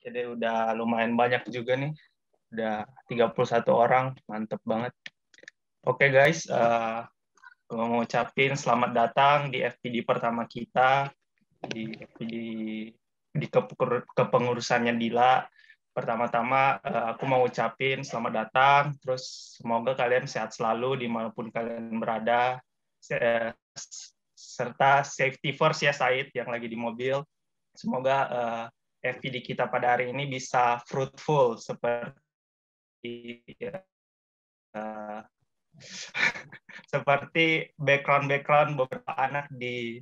Jadi udah lumayan banyak juga nih. Udah 31 orang, mantep banget. Oke guys, gue mau ucapin selamat datang di FPD pertama kita, di FPD di kepengurusannya Dila. Pertama-tama aku mau ucapin selamat datang, terus semoga kalian sehat selalu dimanapun kalian berada, serta safety first ya Said yang lagi di mobil. Semoga FPD kita pada hari ini bisa fruitful seperti seperti background beberapa anak di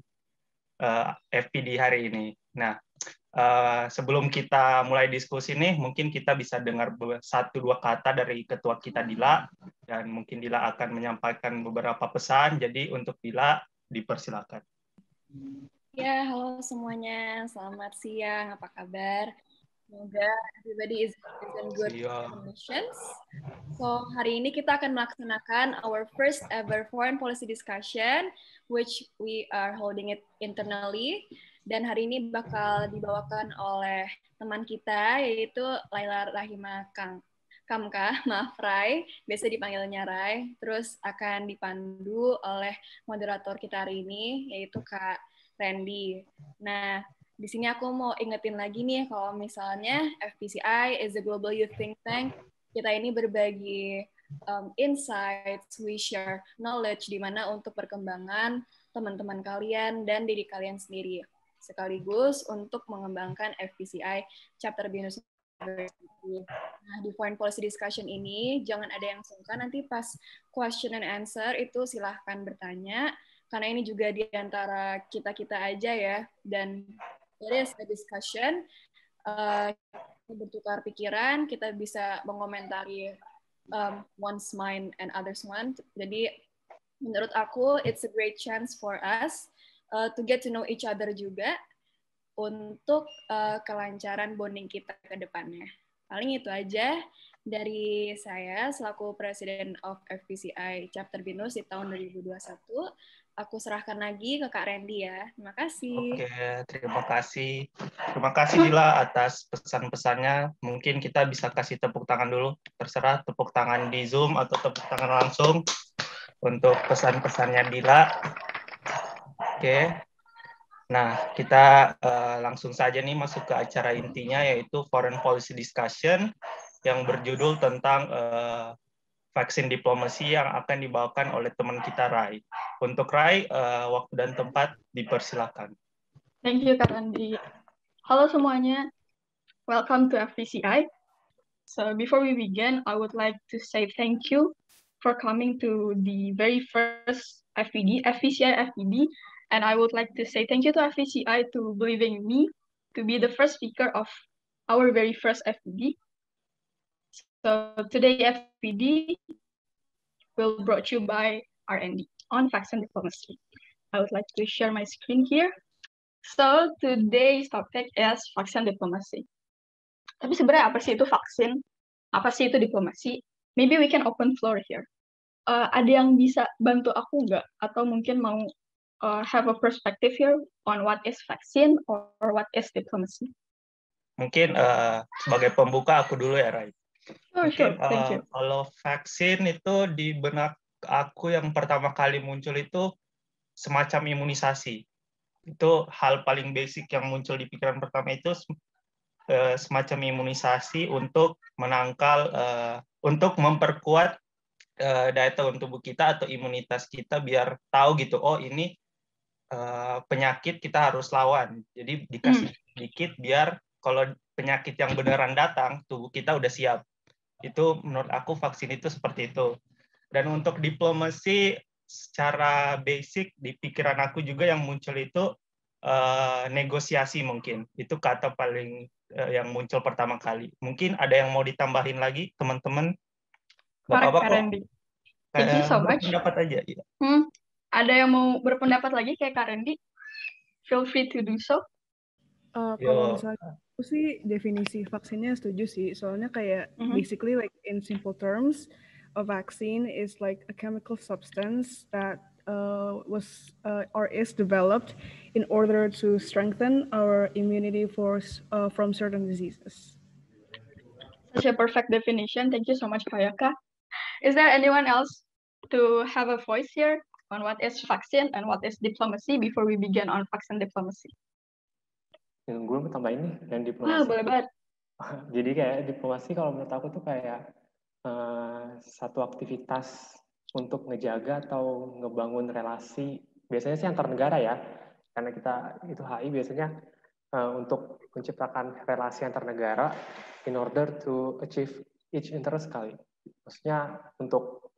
FPD hari ini. Nah, sebelum kita mulai diskusi nih, mungkin kita bisa dengar 1-2 kata dari ketua kita Dila, dan mungkin Dila akan menyampaikan beberapa pesan. Jadi untuk Dila, dipersilakan. Ya, halo semuanya. Selamat siang. Apa kabar? Semoga everybody is in good conditions. So, hari ini kita akan melaksanakan our first ever foreign policy discussion, which we are holding it internally. Dan hari ini bakal dibawakan oleh teman kita, yaitu Laila Rahima Kamka, maaf Rai, biasa dipanggilnya Rai. Terus akan dipandu oleh moderator kita hari ini, yaitu Kak Randy. Nah, di sini aku mau ingetin lagi nih, kalau misalnya FPCI is a global youth think tank, kita ini berbagi insights, we share knowledge, di mana untuk perkembangan teman-teman kalian dan diri kalian sendiri. Sekaligus untuk mengembangkan FPCI Chapter Binus University. Nah, di foreign policy discussion ini, jangan ada yang sungkan, nanti pas question and answer itu silahkan bertanya, karena ini juga di antara kita-kita aja ya, dan it is a discussion, bertukar pikiran, kita bisa mengomentari one's mind and others' mind. Jadi menurut aku it's a great chance for us to get to know each other juga, untuk kelancaran bonding kita ke depannya. Paling itu aja dari saya selaku Presiden of FPCI Chapter Binus di tahun 2021. Aku serahkan lagi ke Kak Randy ya. Terima kasih. Oke, terima kasih. Terima kasih Dila atas pesan-pesannya. Mungkin kita bisa kasih tepuk tangan dulu. Terserah tepuk tangan di Zoom atau tepuk tangan langsung untuk pesan-pesannya Dila. Oke. Nah, kita langsung saja nih masuk ke acara intinya, yaitu Foreign Policy Discussion yang berjudul tentang vaksin diplomasi yang akan dibawakan oleh teman kita Rai. Untuk Rai, waktu dan tempat dipersilakan. Thank you, Kak Andi. Halo semuanya, welcome to FPCI. So before we begin, I would like to say thank you for coming to the very first FPCI FPD, and I would like to say thank you to FPCI to believing in me to be the first speaker of our very first FPD. So today FPD will brought you by R&D on vaccine diplomacy. I would like to share my screen here. So today's topic is vaksin diplomasi. Tapi sebenarnya apa sih itu vaksin? Apa sih itu diplomasi? Maybe we can open floor here. Ada yang bisa bantu aku nggak? Atau mungkin mau have a perspective here on what is vaksin or what is diplomacy? Mungkin sebagai pembuka aku dulu ya, Rai. Sure. Thank you. Kalau vaksin itu di benak aku yang pertama kali muncul itu semacam imunisasi. Itu hal paling basic yang muncul di pikiran pertama itu semacam imunisasi untuk menangkal, untuk memperkuat daya tahan tubuh kita atau imunitas kita biar tahu gitu, oh ini penyakit kita harus lawan. Jadi dikasih sedikit biar kalau penyakit yang beneran datang, tubuh kita udah siap. Itu menurut aku vaksin itu seperti itu. Dan untuk diplomasi secara basic di pikiran aku juga yang muncul itu negosiasi mungkin. Itu kata paling yang muncul pertama kali. Mungkin ada yang mau ditambahin lagi teman-teman? Bapak-bapak kok. Thank you so much. Berpendapat aja. Ya. Ada yang mau berpendapat lagi kayak Kak Randy? Feel free to do so. Kalau misalnya aku sih definisi vaksinnya setuju sih. Soalnya kayak basically like in simple terms, a vaccine is like a chemical substance that was or is developed in order to strengthen our immunity from certain diseases. Such a perfect definition. Thank you so much, Kayaka. Is there anyone else to have a voice here on what is vaccine and what is diplomacy before we begin on vaksin diplomacy? Gue mau tambahin nih yang diplomasi. Boleh banget. Jadi kayak diplomasi kalau menurut aku tuh kayak satu aktivitas untuk ngejaga atau ngebangun relasi, biasanya sih antar negara ya, karena kita itu HI biasanya untuk menciptakan relasi antar negara in order to achieve each interest kali. Maksudnya untuk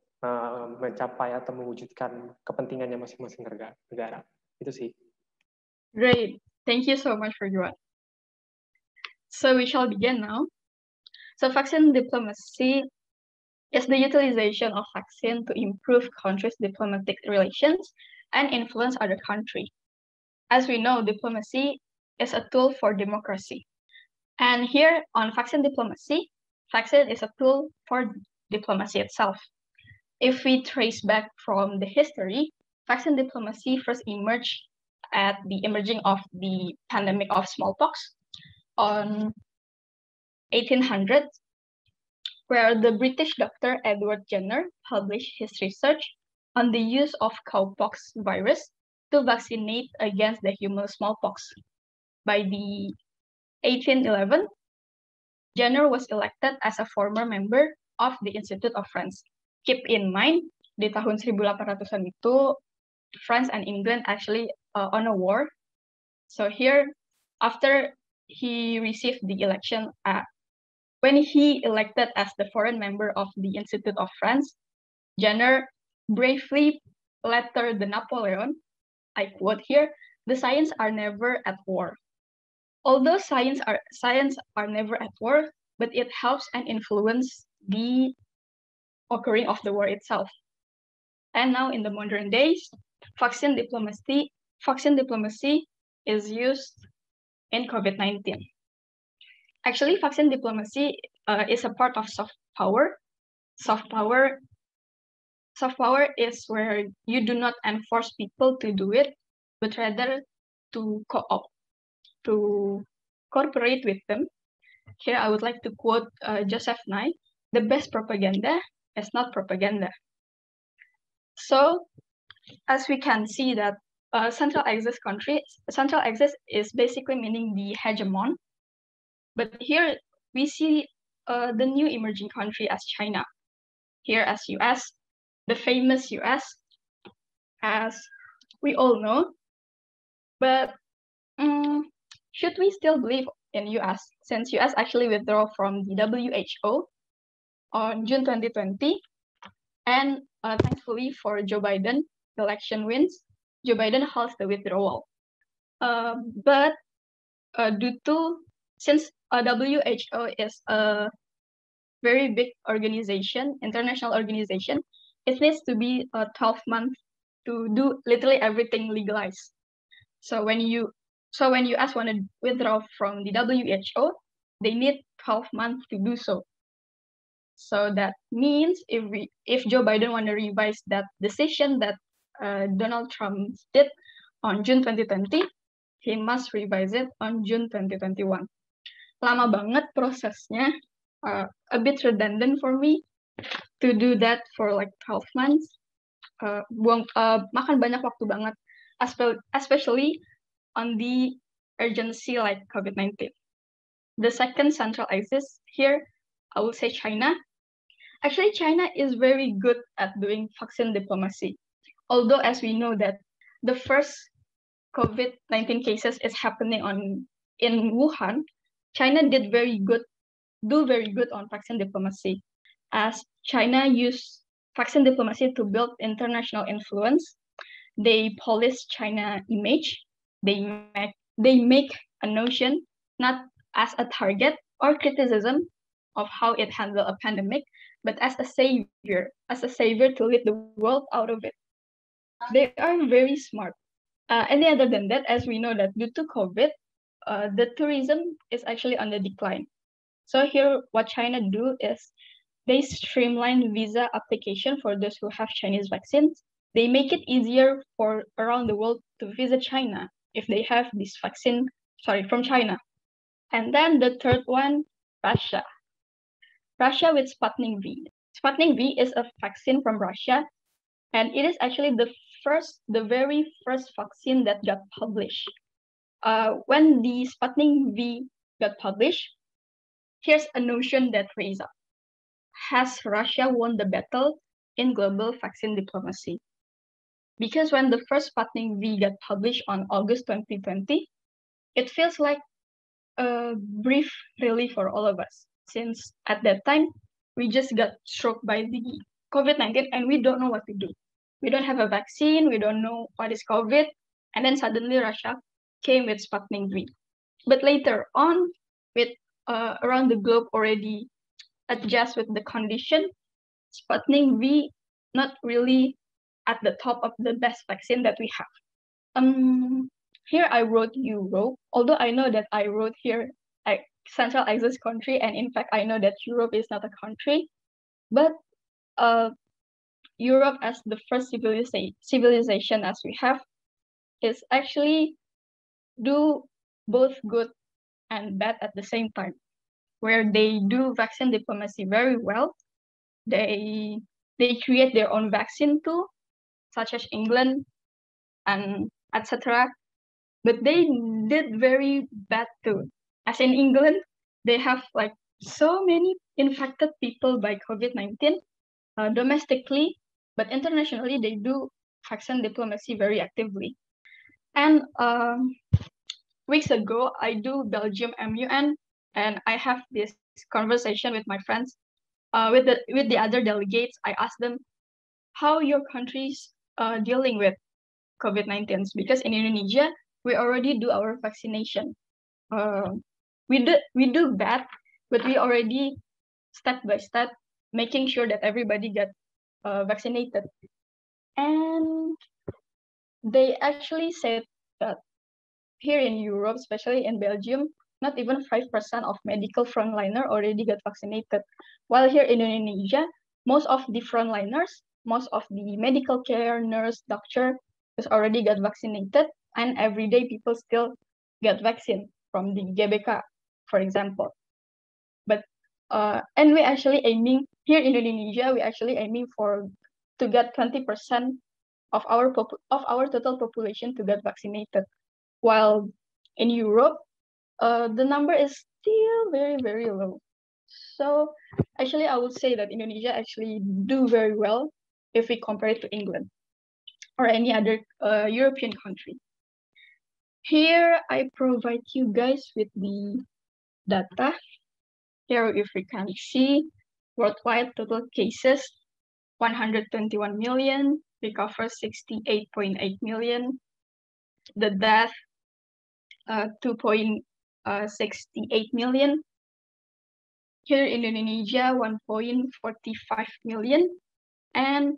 mencapai atau mewujudkan kepentingannya masing-masing negara. Itu sih. Great. Thank you so much for your. So we shall begin now. So vaccine diplomacy is the utilization of vaccine to improve countries' diplomatic relations and influence other countries. As we know, diplomacy is a tool for democracy. And here on vaccine diplomacy, vaccine is a tool for diplomacy itself. If we trace back from the history, vaccine diplomacy first emerged at the emerging of the pandemic of smallpox on 1800s, where the British doctor Edward Jenner published his research on the use of cowpox virus to vaccinate against the human smallpox. By the 1811, Jenner was elected as a former member of the Institute of France. Keep in mind, di tahun 1800-an itu, France and England actually on a war. So here, after he received the election, when he elected as the foreign member of the Institute of France, Jenner bravely lettered the Napoleon, I quote here, "The science are never at war." Although science are never at war, but it helps and influence the occurring of the war itself. And now in the modern days, vaccine diplomacy is used in COVID-19. Actually, vaccine diplomacy is a part of soft power. Soft power is where you do not enforce people to do it, but rather to cooperate with them. Here, I would like to quote Joseph Nye: "The best propaganda is not propaganda." So, as we can see that Central Axis is basically meaning the hegemon. But here we see the new emerging country as China. Here as US, the famous US, as we all know. But should we still believe in US, since US actually withdrew from the WHO on June 2020, and thankfully for Joe Biden, the election wins, Joe Biden halts the withdrawal. But since WHO is a very big organization, international organization, it needs to be 12 months to do literally everything legalized. So when US want to withdraw from the WHO, they need 12 months to do so. So that means if Joe Biden want to revise that decision that Donald Trump did on June 2020, he must revise it on June 2021. Lama banget prosesnya, a bit redundant for me to do that for like 12 months. Makan banyak waktu banget, especially on the urgency like COVID-19. The second central axis here, I will say China. Actually, China is very good at doing vaccine diplomacy. Although, as we know that the first COVID-19 cases is happening in Wuhan, China do very good on vaccine diplomacy, as China used vaccine diplomacy to build international influence. They polish China image. They make a notion not as a target or criticism of how it handled a pandemic, but as a savior to lead the world out of it. They are very smart. And other than that, as we know that due to COVID, the tourism is actually on the decline. So here, what China do is they streamline visa application for those who have Chinese vaccines. They make it easier for around the world to visit China if they have this vaccine, from China. And then the third one, Russia. Russia with Sputnik V. Sputnik V is a vaccine from Russia, and it is actually the very first vaccine that got published. When the Sputnik V got published, here's a notion that raised up. Has Russia won the battle in global vaccine diplomacy? Because when the first Sputnik V got published on August 2020, it feels like a brief relief for all of us, since at that time, we just got struck by the COVID-19 and we don't know what to do. We don't have a vaccine, we don't know what is COVID, and then suddenly Russia came with Sputnik V. But later on, with around the globe already adjust with the condition, Sputnik V not really at the top of the best vaccine that we have. Here I wrote Europe, although I know that I wrote here Central Axis country, and in fact I know that Europe is not a country, but Europe as the first civilization as we have is actually do both good and bad at the same time, where they do vaccine diplomacy very well. They create their own vaccine too, such as England and etc. But they did very bad too. As in England, they have like so many infected people by COVID-19 domestically, but internationally they do vaccine diplomacy very actively. And weeks ago, I do Belgium MUN, and I have this conversation with my friends, with the other delegates. I asked them how your country's dealing with COVID-19, because in Indonesia we already do our vaccination. We do bad, but we already step by step making sure that everybody get vaccinated. And they actually said that here in Europe, especially in Belgium, not even 5% of medical frontliner already got vaccinated. While here in Indonesia, most of the frontliners, most of the medical care, nurse, doctor is already got vaccinated, and every day people still get vaccine from the GBK, for example. But and we actually aiming here in Indonesia, we actually aiming to get 20% of our total population to get vaccinated. While in Europe, the number is still very, very low. So actually, I would say that Indonesia actually do very well if we compare it to England or any other European country. Here, I provide you guys with the data. Here, if we can see, worldwide total cases, 121 million, recover 68.8 million. The death, 2.68 million. Here in Indonesia, 1.45 million, and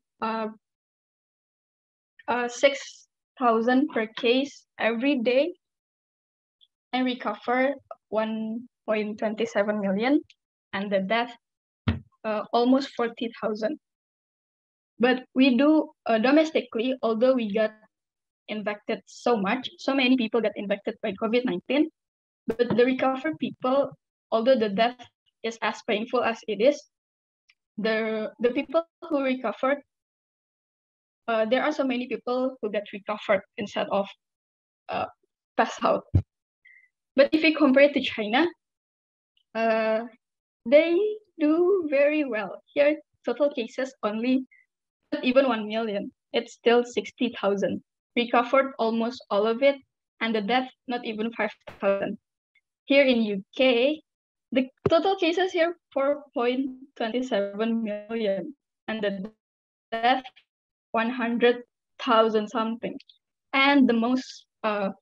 6,000 per case every day, and recover 1.27 million, and the death almost 40,000. But we do domestically, although we got infected so many people got infected by COVID-19, but the recovered people, although the death is as painful as it is, the people who recovered, there are so many people who get recovered instead of passed out. But if we compare it to China, they do very well. Here, total cases only not even 1 million. It's still 60,000. Recovered almost all of it, and the death not even 5,000. Here in UK, the total cases here 4.27 million, and the death 100,000 something. And the most it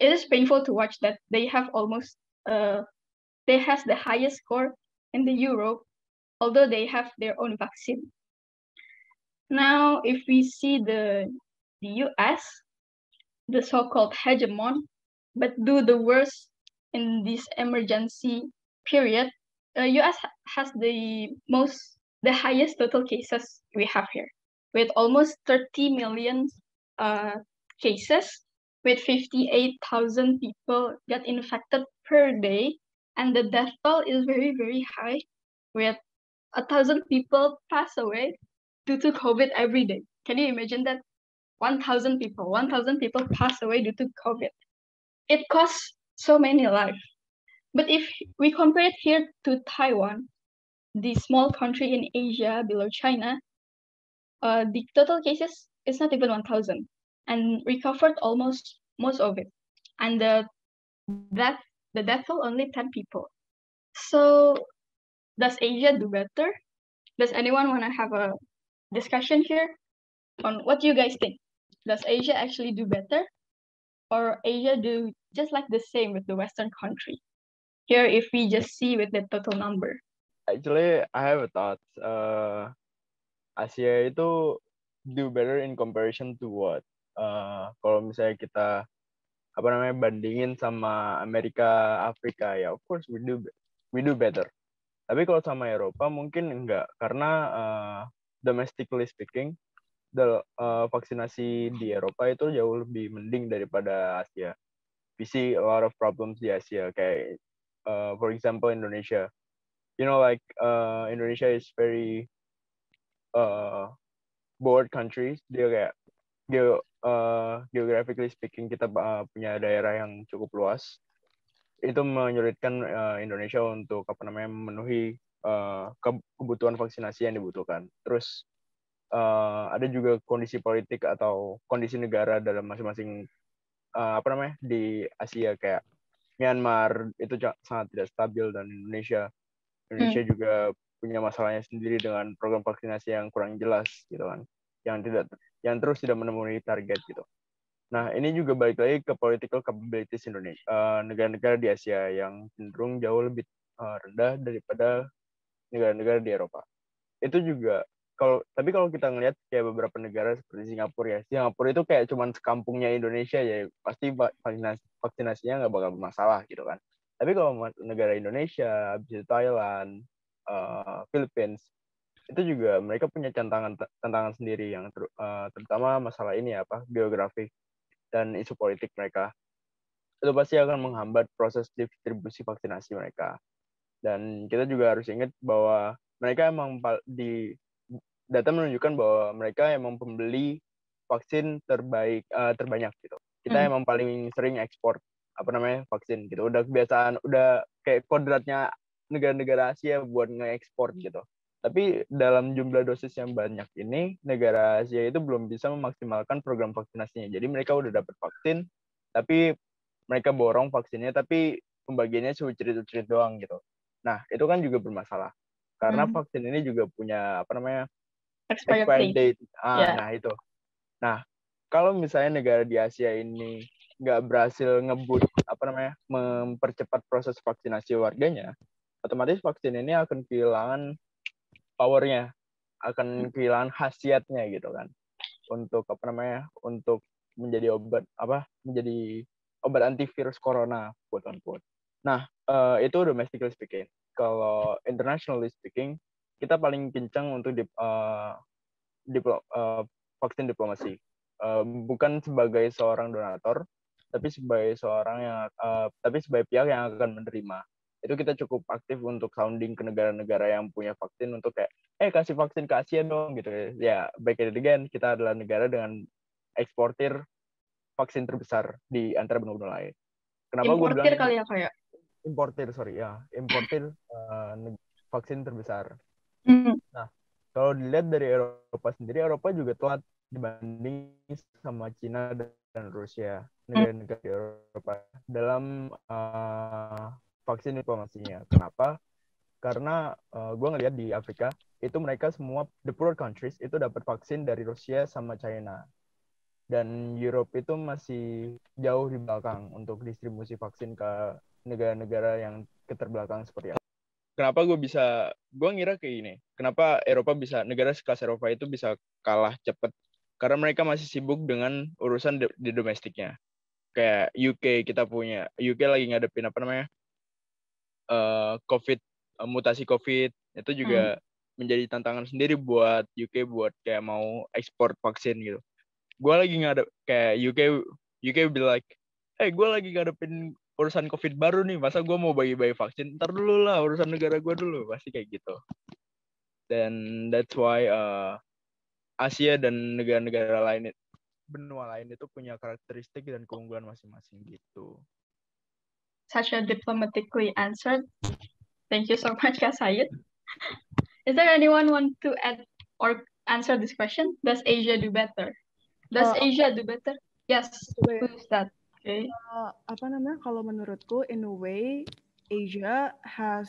is painful to watch that they have almost they has the highest score in the Europe, although they have their own vaccine. Now, if we see the US, the so-called hegemon, but do the worst in this emergency period, US has the highest total cases we have here, with almost 30 million cases, with 58,000 people get infected per day, and the death toll is very, very high, with 1,000 people pass away due to COVID every day. Can you imagine that? 1,000 people pass away due to COVID. It costs so many lives. But if we compare it here to Taiwan, the small country in Asia below China, the total cases is not even 1,000, and recovered almost most of it. And the death toll only 10 people. So does Asia do better? Does anyone want to have a discussion here on what you guys think? Does Asia actually do better, or Asia do just like the same with the Western country? Here, if we just see with the total number. Actually, I have a thought. Asia itu do better in comparison to what? Kalau misalnya kita bandingin sama Amerika, Afrika, ya of course we do better. Tapi kalau sama Eropa mungkin enggak, karena domestically speaking, vaksinasi di Eropa itu jauh lebih mending daripada Asia. We see a lot of problems di Asia, kayak for example Indonesia. You know, like Indonesia is very broad country. Dia kayak geographically speaking kita punya daerah yang cukup luas. Itu menyulitkan Indonesia untuk memenuhi kebutuhan vaksinasi yang dibutuhkan. Terus ada juga kondisi politik atau kondisi negara dalam masing-masing di Asia, kayak Myanmar itu sangat tidak stabil, dan Indonesia juga punya masalahnya sendiri dengan program vaksinasi yang kurang jelas gitu kan, yang terus tidak memenuhi target gitu. Nah, ini juga balik lagi ke political capabilities Indonesia, negara-negara di Asia yang cenderung jauh lebih rendah daripada negara-negara di Eropa. Itu juga tapi kalau kita ngelihat kayak beberapa negara seperti Singapura itu kayak cuman sekampungnya Indonesia, ya pasti vaksinasinya nggak bakal bermasalah gitu kan. Tapi kalau negara Indonesia, habis itu Thailand, Philippines, itu juga mereka punya tantangan sendiri, yang terutama masalah ini geografi dan isu politik mereka. Itu pasti akan menghambat proses distribusi vaksinasi mereka. Dan kita juga harus ingat bahwa mereka emang data menunjukkan bahwa mereka emang pembeli vaksin terbanyak gitu. Kita emang paling sering ekspor vaksin gitu. Udah kebiasaan, udah kayak kodratnya negara-negara Asia buat nge-ekspor gitu. Tapi dalam jumlah dosis yang banyak ini, negara Asia itu belum bisa memaksimalkan program vaksinasinya. Jadi mereka udah dapat vaksin, tapi mereka borong vaksinnya, tapi pembagiannya curit-curit doang gitu. Nah, itu kan juga bermasalah. Karena vaksin ini juga punya expired date. Nah itu. Nah, kalau misalnya negara di Asia ini nggak berhasil mempercepat proses vaksinasi warganya, otomatis vaksin ini akan kehilangan powernya, akan kehilangan khasiatnya gitu kan, untuk untuk menjadi obat antivirus corona, quote unquote. Nah, itu domestically speaking. Kalau internationally speaking, kita paling kencang untuk vaksin diplomasi. Bukan sebagai seorang donator, tapi sebagai sebagai pihak yang akan menerima. Itu kita cukup aktif untuk sounding ke negara-negara yang punya vaksin untuk kayak, kasih vaksin ke Asia dong gitu ya. Back again, kita adalah negara dengan eksportir vaksin terbesar di antara benua lain. Kenapa gue bilang kali ya kayak? Importir vaksin terbesar. Nah, kalau dilihat dari Eropa sendiri, Eropa juga telat dibanding sama Cina dan Rusia, negara-negara di Eropa dalam vaksin diplomasinya. Kenapa? Karena gue ngelihat di Afrika itu mereka semua the poor countries itu dapat vaksin dari Rusia sama China, dan Europe itu masih jauh di belakang untuk distribusi vaksin ke negara-negara yang keterbelakang seperti apa. Kenapa gue ngira kayak gini, kenapa negara sekelas Eropa itu bisa kalah cepat? Karena mereka masih sibuk dengan urusan di domestiknya. Kayak UK lagi ngadepin mutasi COVID, itu juga menjadi tantangan sendiri buat UK buat kayak mau ekspor vaksin gitu. Gue lagi kayak UK UK be like, hey, gue lagi ngadepin urusan COVID baru nih, masa gue mau bagi-bagi vaksin? Ntar dulu lah, urusan negara gue dulu. Pasti kayak gitu. Dan that's why Asia dan negara-negara lain, benua lain itu punya karakteristik dan keunggulan masing-masing gitu. Such a diplomatically answered. Thank you so much, Kak Sayed. Is there anyone want to add or answer this question? Does Asia do better? Does Asia do better? Yes. Who is that? Okay. Apa namanya? Kalau menurutku, in a way, Asia has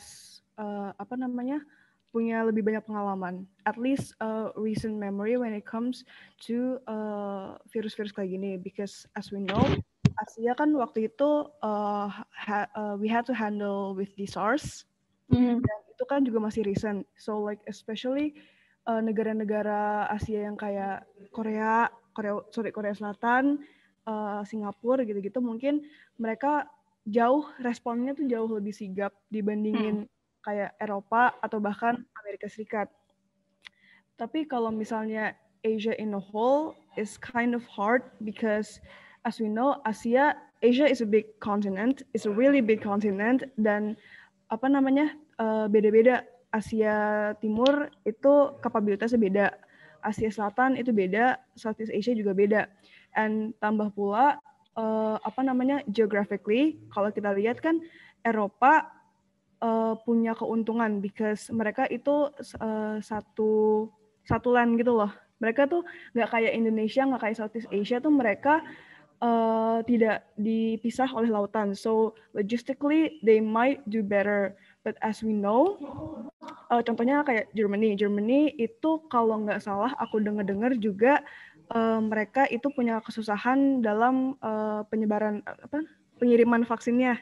punya lebih banyak pengalaman. At least recent memory when it comes to virus-virus kayak gini. Because as we know, Asia kan waktu itu we had to handle with the SARS. Dan itu kan juga masih recent. So like especially negara-negara Asia yang kayak Korea Selatan, Singapura gitu-gitu, mungkin mereka responnya tuh jauh lebih sigap dibandingin kayak Eropa atau bahkan Amerika Serikat. Tapi kalau misalnya Asia in a whole is kind of hard because as we know, Asia is a big continent, it's a really big continent, dan beda-beda. Asia Timur itu kapabilitasnya beda, Asia Selatan itu beda, Southeast Asia juga beda. And tambah pula geographically, kalau kita lihat kan Eropa punya keuntungan because mereka itu satu land gitu loh. Mereka tuh nggak kayak Indonesia, nggak kayak Southeast Asia tuh mereka tidak dipisah oleh lautan. So logistically they might do better. But as we know, contohnya kayak Germany itu kalau nggak salah aku dengar juga mereka itu punya kesusahan dalam pengiriman vaksinnya.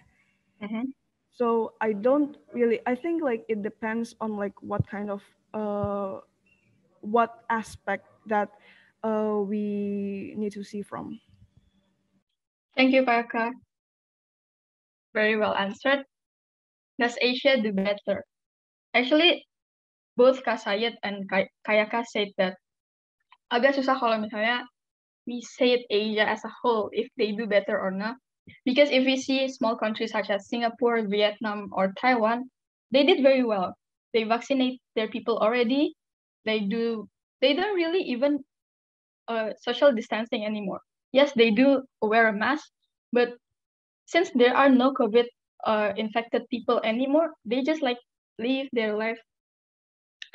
So I think like it depends on like what kind of what aspect that we need to see from. Thank you, Kayaka. Very well answered. Does Asia do better? Actually, both Kak Sayed and Kayaka said that agak susah kalau misalnya we say Asia as a whole, if they do better or not. Because if we see small countries such as Singapore, Vietnam, or Taiwan, they did very well. They vaccinate their people already. They don't really even social distancing anymore. Yes, they do wear a mask, but since there are no COVID infected people anymore, they just like live their life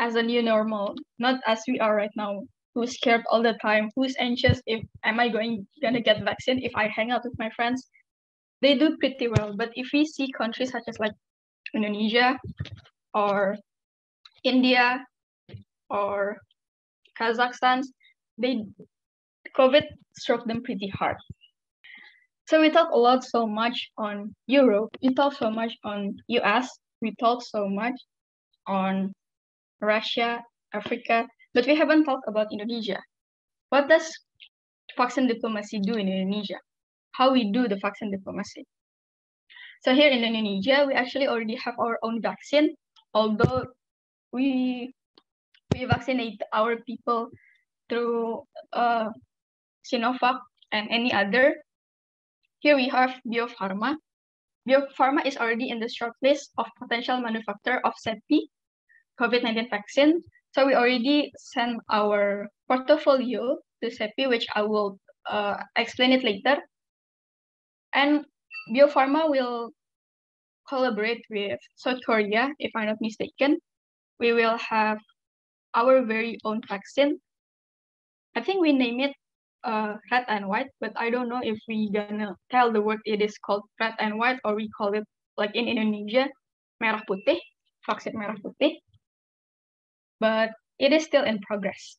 as a new normal, not as we are right now, who's scared all the time, who's anxious if am I gonna get vaccine if I hang out with my friends. They do pretty well. But if we see countries such as like Indonesia or India or Kazakhstan, COVID struck them pretty hard. So we talk so much on Europe, we talk so much on US, we talk so much on Russia, Africa, but we haven't talked about Indonesia. What does vaccine diplomacy do in Indonesia? How we do the vaccine diplomacy? So here in Indonesia, we actually already have our own vaccine, although we vaccinate our people through Sinovac and any other. Here we have Bio Farma. Bio Farma is already in the shortlist of potential manufacturer of CEPI, COVID-19 vaccine. So we already sent our portfolio to CEPI, which I will explain it later. And Bio Farma will collaborate with South Korea, if I'm not mistaken. We will have our very own vaccine. I think we name it red and white, but I don't know if we gonna tell the word it is called red and white or we call it like in Indonesia merah putih, vaksin merah putih. But it is still in progress.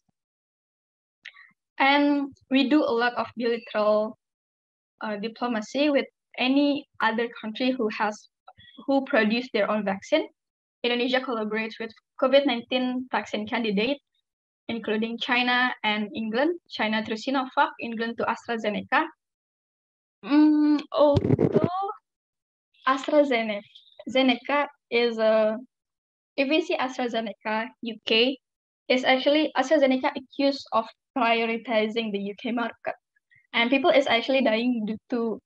And we do a lot of bilateral diplomacy with any other country who produce their own vaccine. Indonesia collaborates with COVID-19 vaccine candidate, including China and England. China through Sinovac, England to AstraZeneca. Although AstraZeneca is if we see AstraZeneca UK, is actually AstraZeneca accused of prioritizing the UK market. and people is actually dying due to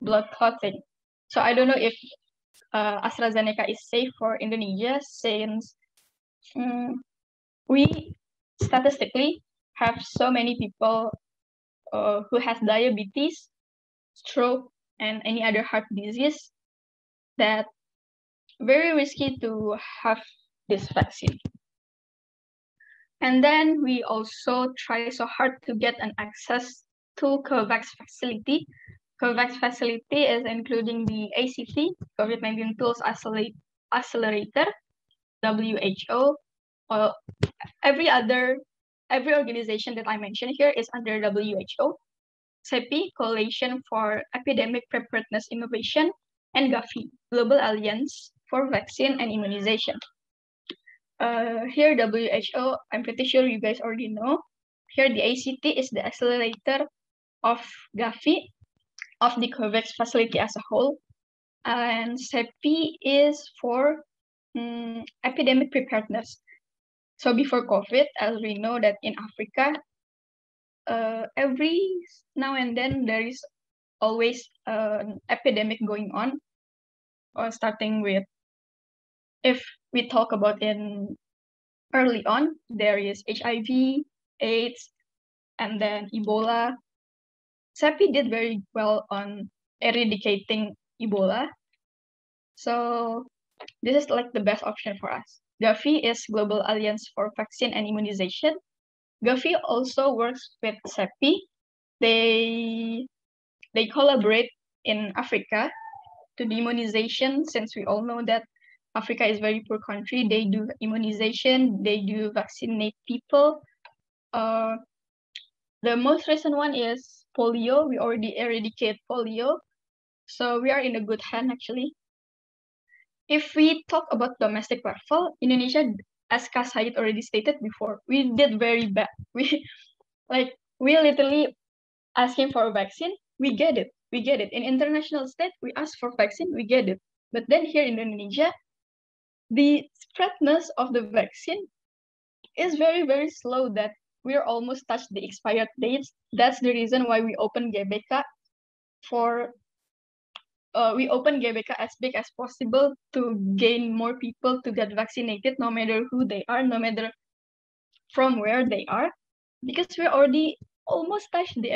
blood clotting. So I don't know if AstraZeneca is safe for Indonesia, since we statistically have so many people who has diabetes, stroke, and any other heart disease that very risky to have this vaccine. And then we also try so hard to get an access to COVAX facility. COVAX facility is including the ACT, COVID-19 Tools Accelerator, WHO, or every organization that I mentioned here is under WHO, CEPI, Coalition for Epidemic Preparedness Innovation, and Gavi, Global Alliance for Vaccine and Immunization. Here, WHO, I'm pretty sure you guys already know. Here, the ACT is the accelerator of Gavi, of the COVAX facility as a whole. And CEPI is for epidemic preparedness. So before COVID, as we know that in Africa, every now and then there is always an epidemic going on, starting with, if we talk about in early on, there is HIV, AIDS, and then Ebola. CEPI did very well on eradicating Ebola. So this is like the best option for us. Gavi is Global Alliance for Vaccine and Immunization. Gavi also works with CEPI. They collaborate in Africa to the immunization, since we all know that Africa is a very poor country. They do immunization, they do vaccinate people. The most recent one is polio. We already eradicate polio. So we are in a good hand, actually. If we talk about domestic level, Indonesia, as Kak Said already stated before, we did very bad. We literally asking for a vaccine, we get it. We get it. In international state, we ask for vaccine, we get it. But then here in Indonesia, the spreadness of the vaccine is very, very slow, that we're almost touched the expired dates. That's the reason why we open GBK as big as possible to gain more people to get vaccinated, no matter who they are, no matter from where they are, because we already almost touched the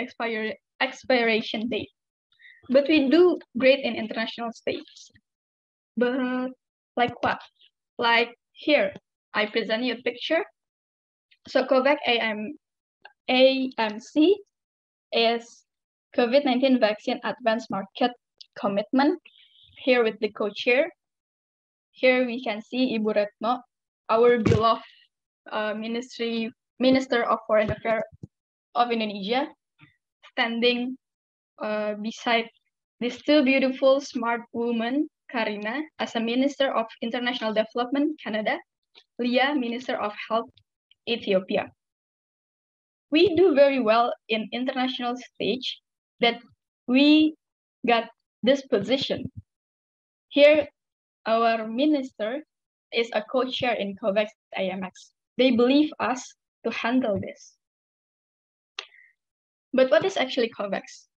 expiration date. But we do great in international states. But like what? Like here, I present you a picture. So COVAX AMC is COVID-19 Vaccine Advanced Market Commitment, here with the co-chair. Here we can see Ibu Retno, our beloved Minister of Foreign Affairs of Indonesia, standing beside these two beautiful, smart women, Karina, as a Minister of International Development, Canada, Lia, Minister of Health, Ethiopia. We do very well in international stage that we got this position. Here, our minister is a co-chair in COVAX AMX. They believe us to handle this. But what is actually COVAX?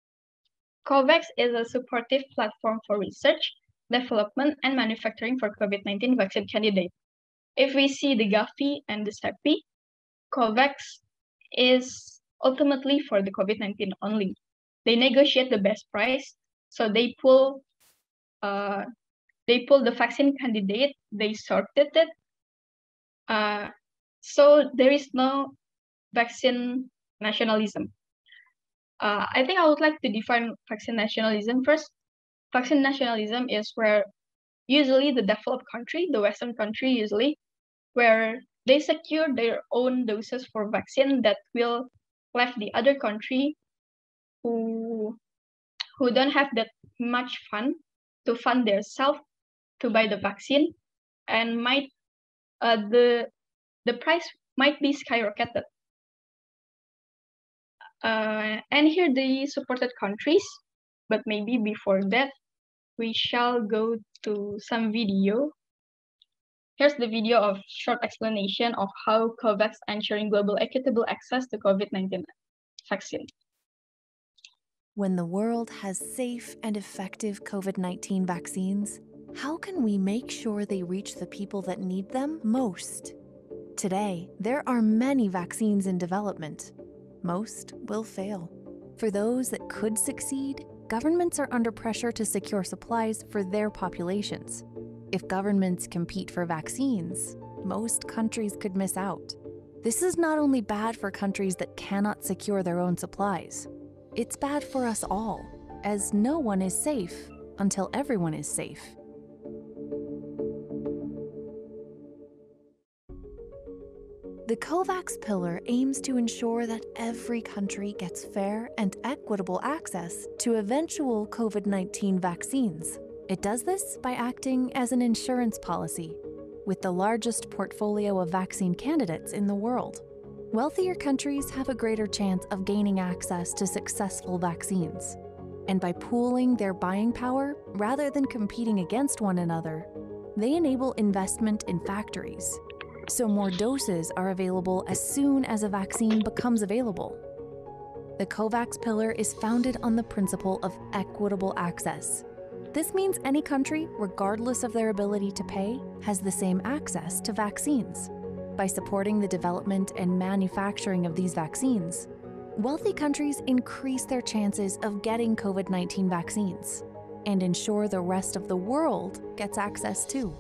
COVAX is a supportive platform for research, development, and manufacturing for COVID-19 vaccine candidate. If we see the Gavi and the CEPI, COVAX is ultimately for the COVID-19 only. They negotiate the best price, so they pull the vaccine candidate, they sorted it. So there is no vaccine nationalism. I think I would like to define vaccine nationalism first. Vaccine nationalism is where usually the developed country, the Western country usually, where they secure their own doses for vaccine that will left the other country who don't have that much fund to fund themselves to buy the vaccine, and might the price might be skyrocketed. And here the supported countries, but maybe before that, we shall go to some video. Here's the video of short explanation of how COVAX ensuring global equitable access to COVID-19 vaccine. When the world has safe and effective COVID-19 vaccines, how can we make sure they reach the people that need them most? Today, there are many vaccines in development. Most will fail. For those that could succeed, governments are under pressure to secure supplies for their populations. If governments compete for vaccines, most countries could miss out. This is not only bad for countries that cannot secure their own supplies, it's bad for us all, as no one is safe until everyone is safe. The COVAX pillar aims to ensure that every country gets fair and equitable access to eventual COVID-19 vaccines. It does this by acting as an insurance policy, with the largest portfolio of vaccine candidates in the world. Wealthier countries have a greater chance of gaining access to successful vaccines. And by pooling their buying power rather than competing against one another, they enable investment in factories, so more doses are available as soon as a vaccine becomes available. The COVAX pillar is founded on the principle of equitable access. This means any country, regardless of their ability to pay, has the same access to vaccines. By supporting the development and manufacturing of these vaccines, wealthy countries increase their chances of getting COVID-19 vaccines and ensure the rest of the world gets access too.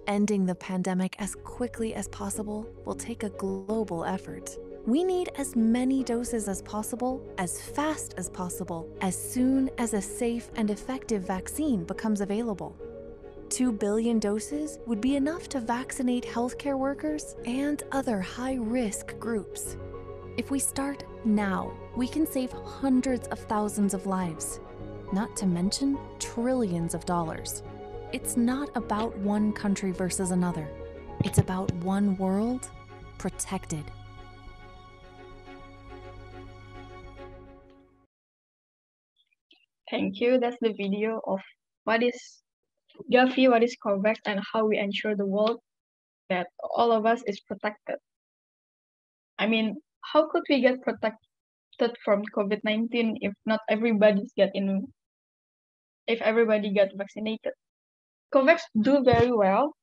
Ending the pandemic as quickly as possible will take a global effort. We need as many doses as possible, as fast as possible, as soon as a safe and effective vaccine becomes available. 2 billion doses would be enough to vaccinate healthcare workers and other high-risk groups. If we start now, we can save hundreds of thousands of lives, not to mention trillions of dollars. It's not about one country versus another. It's about one world protected. Thank you. That's the video of what is Gavi, what is COVAX, and how we ensure the world that all of us is protected. I mean, how could we get protected from COVID-19 if not everybody's if everybody got vaccinated? COVAX do very well.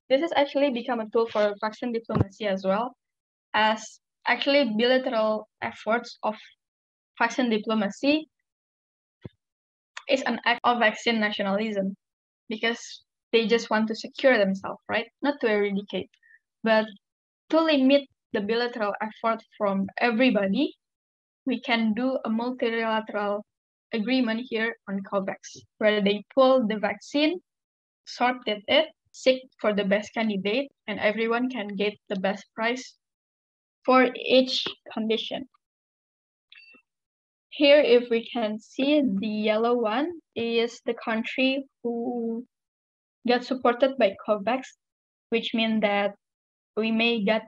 This has actually become a tool for vaccine diplomacy as well, as actually bilateral efforts of vaccine diplomacy is an act of vaccine nationalism, because they just want to secure themselves, right? Not to eradicate, but to limit the bilateral effort from everybody, we can do a multilateral agreement here on COVAX, where they pull the vaccine, sorted it, seek for the best candidate, and everyone can get the best price for each condition. Here, if we can see, the yellow one is the country who got supported by COVAX, which means that we may get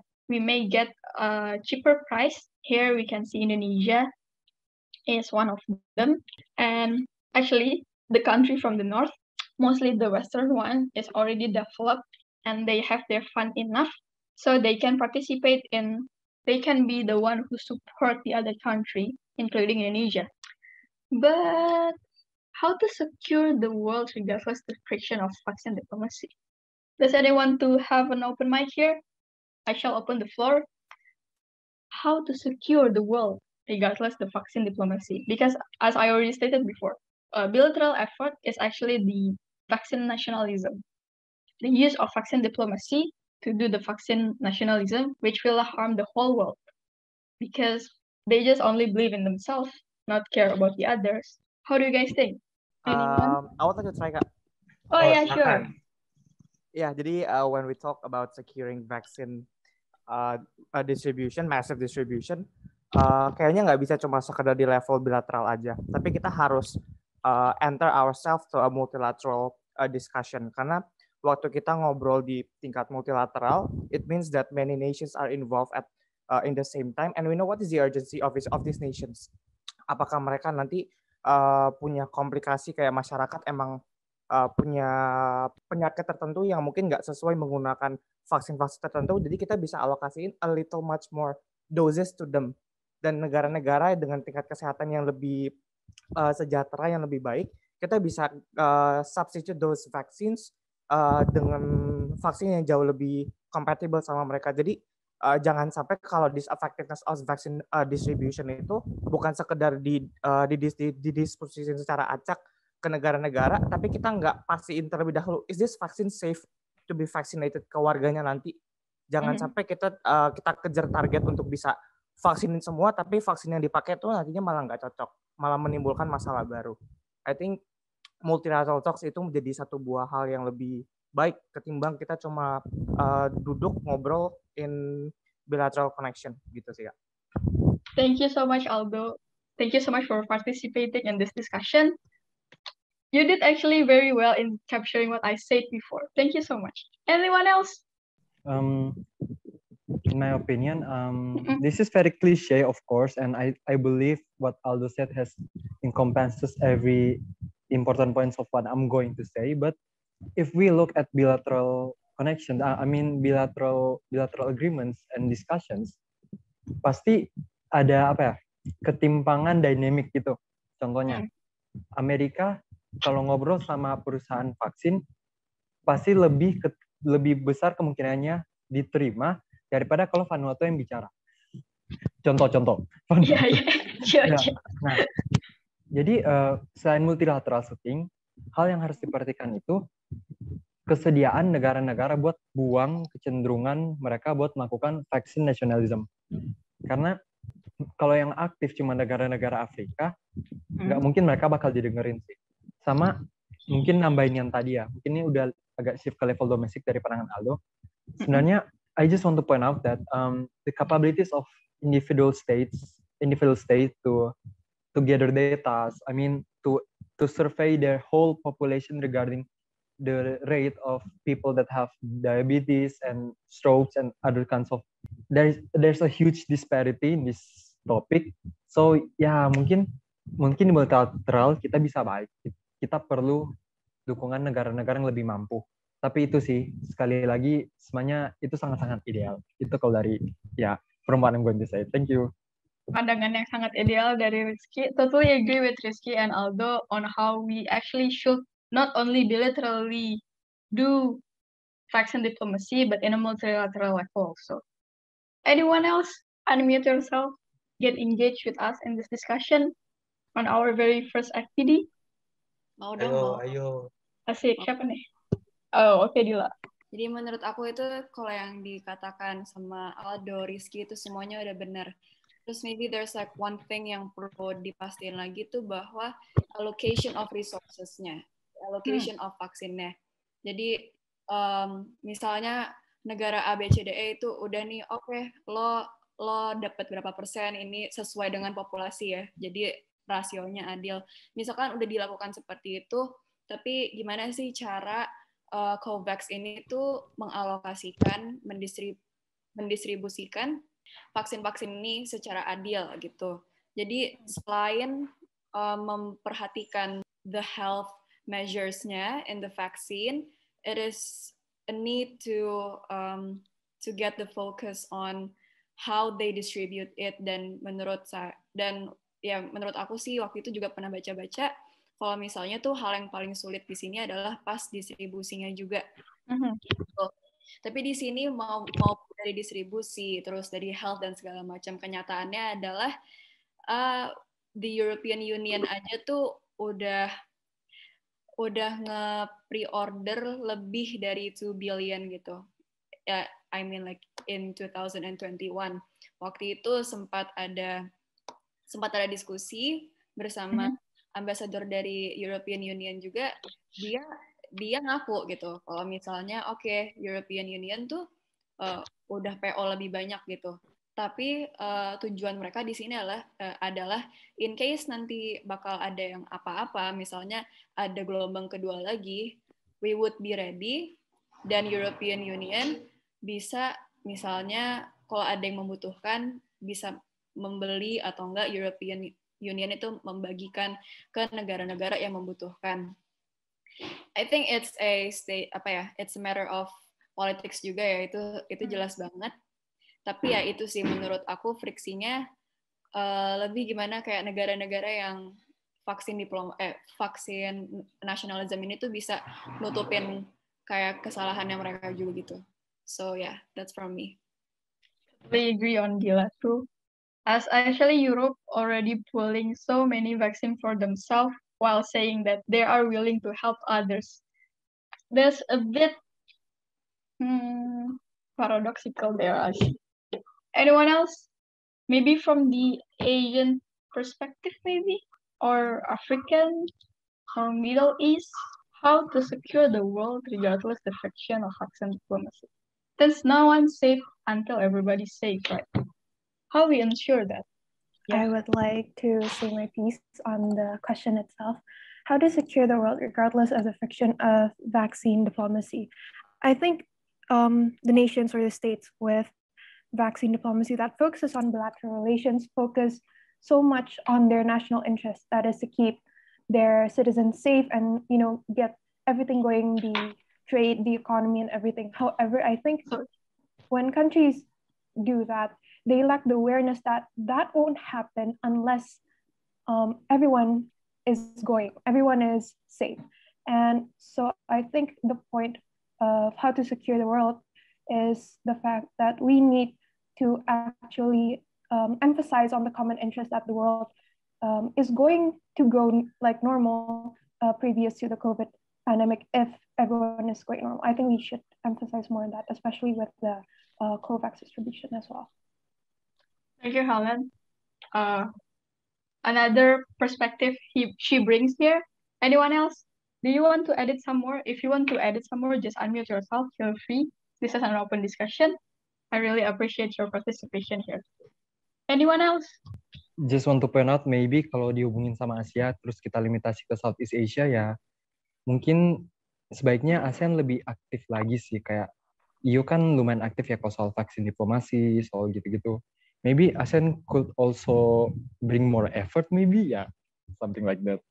a cheaper price. Here we can see Indonesia is one of them. And actually, the country from the north, mostly the western one, is already developed and they have their fund enough, so they can participate they can be the one who support the other country, including Indonesia. But how to secure the world regardless the friction of vaccine diplomacy? Does anyone to have an open mic here? I shall open the floor. How to secure the world regardless the vaccine diplomacy? Because as I already stated before, a bilateral effort is actually the vaccine nationalism. The use of vaccine diplomacy to do the vaccine nationalism, which will harm the whole world, because they just only believe in themselves, not care about the others. How do you guys think? I would like to try, Kak. Oh yeah, sure. Yeah, jadi when we talk about securing vaccine distribution, massive distribution, kayaknya nggak bisa cuma sekedar di level bilateral aja, tapi kita harus enter ourselves to a multilateral discussion. Karena waktu kita ngobrol di tingkat multilateral, it means that many nations are involved in the same time, and we know what is the urgency of these nations. Apakah mereka nanti punya komplikasi kayak masyarakat emang punya penyakit tertentu yang mungkin nggak sesuai menggunakan vaksin-vaksin tertentu, jadi kita bisa alokasiin a little much more doses to them. dan negara-negara dengan tingkat kesehatan yang lebih sejahtera, yang lebih baik, kita bisa substitute those vaccines dengan vaksin yang jauh lebih compatible sama mereka. Jadi jangan sampai kalau effectiveness of vaccine distribution itu bukan sekedar didisposisikan secara acak ke negara-negara, tapi kita nggak pastiin terlebih dahulu, is this vaccine safe to be vaccinated ke warganya nanti. Jangan sampai kita kejar target untuk bisa vaksinin semua, tapi vaksin yang dipakai itu nantinya malah nggak cocok, malah menimbulkan masalah baru. I think multilateral talks itu menjadi satu buah hal yang lebih baik ketimbang kita cuma duduk ngobrol in bilateral connection gitu sih, Kak. Thank you so much, Aldo. Thank you so much for participating in this discussion. You did actually very well in capturing what I said before. Thank you so much. Anyone else? In my opinion, this is very cliche, of course, and I believe what Aldo said has encompasses every important points of what I'm going to say. But if we look at bilateral connections, bilateral agreements and discussions, pasti ada ketimpangan dynamic gitu. Contohnya, Amerika kalau ngobrol sama perusahaan vaksin pasti lebih besar kemungkinannya diterima daripada kalau Vanuatu yang bicara. Contoh. Nah, jadi selain multilateral setting, hal yang harus diperhatikan itu kesediaan negara-negara buat buang kecenderungan mereka buat melakukan vaksin nationalism. Karena kalau yang aktif cuma negara-negara Afrika, nggak mungkin mereka bakal didengerin sih. Sama mungkin nambahin yang tadi ya, mungkin ini udah agak shift ke level domestik dari pandangan Aldo. Sebenarnya I just want to point out that the capabilities of individual states to gather data, to survey their whole population regarding the rate of people that have diabetes and strokes and other kinds of, there's a huge disparity in this topic. So ya mungkin di multilateral kita bisa baik. Kita perlu dukungan negara-negara yang lebih mampu. Tapi itu sih, sekali lagi, semuanya itu sangat-sangat ideal. Itu kalau dari, perempuan yang gue bisa. Thank you. Pandangan yang sangat ideal dari Rizky. Totally agree with Rizky and Aldo on how we actually should not only bilaterally do vaccine diplomacy, but in a multilateral level also. Anyone else? Unmute yourself. Get engaged with us in this discussion on our very first activity. Mau dong, Ayo. Asik, siapa nih? Oh, oke, Dila. Jadi menurut aku itu kalau yang dikatakan sama Aldo, Rizky itu semuanya udah benar. Terus maybe there's like one thing yang perlu dipastiin lagi tuh bahwa allocation of resources-nya, allocation of vaksinnya. Jadi misalnya negara ABCDE itu udah nih, oke, lo dapat berapa persen, ini sesuai dengan populasi ya. Jadi rasionya adil. Misalkan udah dilakukan seperti itu, tapi gimana sih cara COVAX ini tuh mengalokasikan, mendistribusikan vaksin-vaksin ini secara adil gitu. Jadi selain memperhatikan the health measures-nya in the vaccine, it is a need to get the focus on how they distribute it. Dan menurut aku sih waktu itu juga pernah baca-baca kalau misalnya tuh hal yang paling sulit di sini adalah pas distribusinya juga. Gitu. Tapi di sini mau dari distribusi, terus dari health dan segala macam, kenyataannya adalah the European Union aja tuh udah nge-pre-order lebih dari 2 billion gitu. I mean like in 2021. Waktu itu sempat ada diskusi bersama ambasador dari European Union juga, dia ngaku gitu kalau misalnya European Union tuh udah PO lebih banyak gitu. Tapi tujuan mereka di sini adalah in case nanti bakal ada yang apa-apa, misalnya ada gelombang kedua lagi, we would be ready, dan European Union bisa misalnya kalau ada yang membutuhkan bisa membeli atau enggak, European Union itu membagikan ke negara-negara yang membutuhkan. I think it's it's a matter of politics juga ya, itu jelas banget. Tapi ya itu sih menurut aku friksinya lebih gimana kayak negara-negara yang vaksin nasionalisme ini tuh bisa nutupin kayak kesalahannya mereka juga gitu. So yeah, that's from me. I agree on Gila too. As actually Europe already pulling so many vaccine for themselves while saying that they are willing to help others. There's a bit paradoxical there, actually. Anyone else? Maybe from the Asian perspective, maybe? Or African? Or Middle East? How to secure the world regardless the friction of vaccine diplomacy? Since no one's safe until everybody's safe, right? How we ensure that? Yeah. I would like to say my piece on the question itself. How to secure the world regardless of the friction of vaccine diplomacy? I think the nations or the states with vaccine diplomacy that focuses on bilateral relations focus so much on their national interest, that is to keep their citizens safe and get everything going, the trade, the economy, and everything. However, I think when countries do that, they lack the awareness that that won't happen unless everyone is safe. And so I think the point of how to secure the world is the fact that we need to actually emphasize on the common interest that the world is going to go like normal previous to the COVID pandemic if everyone is going normal. I think we should emphasize more on that, especially with the COVAX distribution as well. Thank you, Helen. Another perspective she brings here. Anyone else? Do you want to edit some more? If you want to edit some more, just unmute yourself. Feel free. This is an open discussion. I really appreciate your participation here. Anyone else? Just want to point out, maybe kalau dihubungin sama Asia, terus kita limitasi ke Southeast Asia, ya mungkin sebaiknya ASEAN lebih aktif lagi sih. Kayak EU kan lumayan aktif ya kalau soal vaksin diplomasi, soal gitu-gitu. Maybe ASEAN could also bring more effort, maybe, ya, something like that.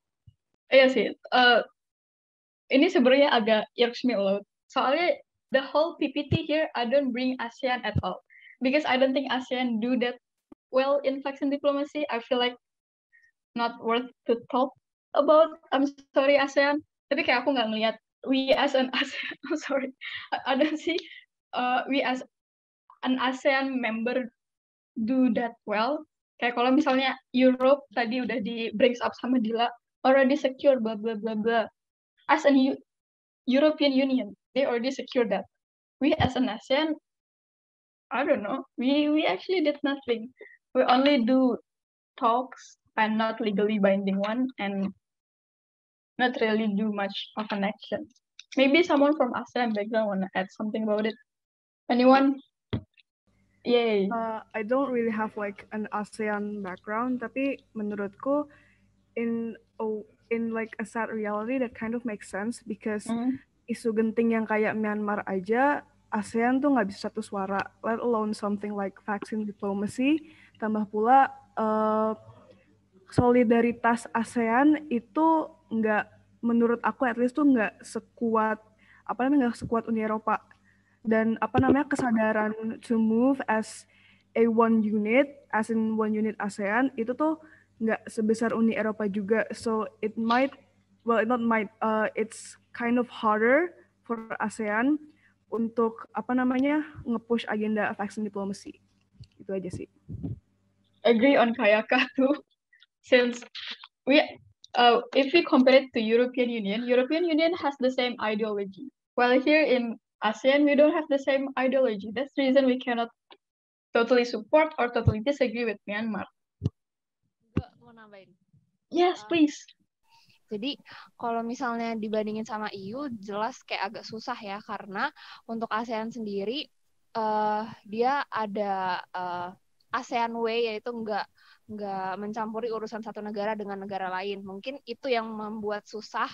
Iya sih. Ini sebenarnya agak irks me a lot. Soalnya the whole PPT here, I don't bring ASEAN at all. Because I don't think ASEAN do that well in vaccine diplomacy. I feel like not worth to talk about. I'm sorry ASEAN. Tapi kayak aku nggak ngelihat we as an ASEAN. I'm sorry. I don't see we as an ASEAN member do that well. Kayak kalau misalnya Europe tadi udah di brings up sama Dila, already secure blah blah blah blah. As an European Union, they already secured that. We as an ASEAN, I don't know. We actually did nothing. We only do talks and not legally binding one, and not really do much of an action. Maybe someone from ASEAN background want to add something about it. Anyone? Yay. I don't really have like an ASEAN background, tapi menurutku in like a sad reality that kind of makes sense because isu genting yang kayak Myanmar aja ASEAN tuh nggak bisa satu suara, let alone something like vaccine diplomacy. Tambah pula solidaritas ASEAN itu nggak, menurut aku at least tuh nggak sekuat Uni Eropa. Dan kesadaran to move as a one unit, as in one unit ASEAN itu tuh nggak sebesar Uni Eropa juga. So it's kind of harder for ASEAN untuk nge-push agenda vaksin diplomasi. Itu aja sih. Agree on Kayaka too. Since if we compare it to European Union has the same ideology. While here in ASEAN, we don't have the same ideology. That's the reason we cannot totally support or totally disagree with Myanmar. Mau nambahin? Yes, please. Jadi kalau misalnya dibandingin sama EU, jelas kayak agak susah ya, karena untuk ASEAN sendiri dia ada ASEAN Way, yaitu nggak mencampuri urusan satu negara dengan negara lain. Mungkin itu yang membuat susah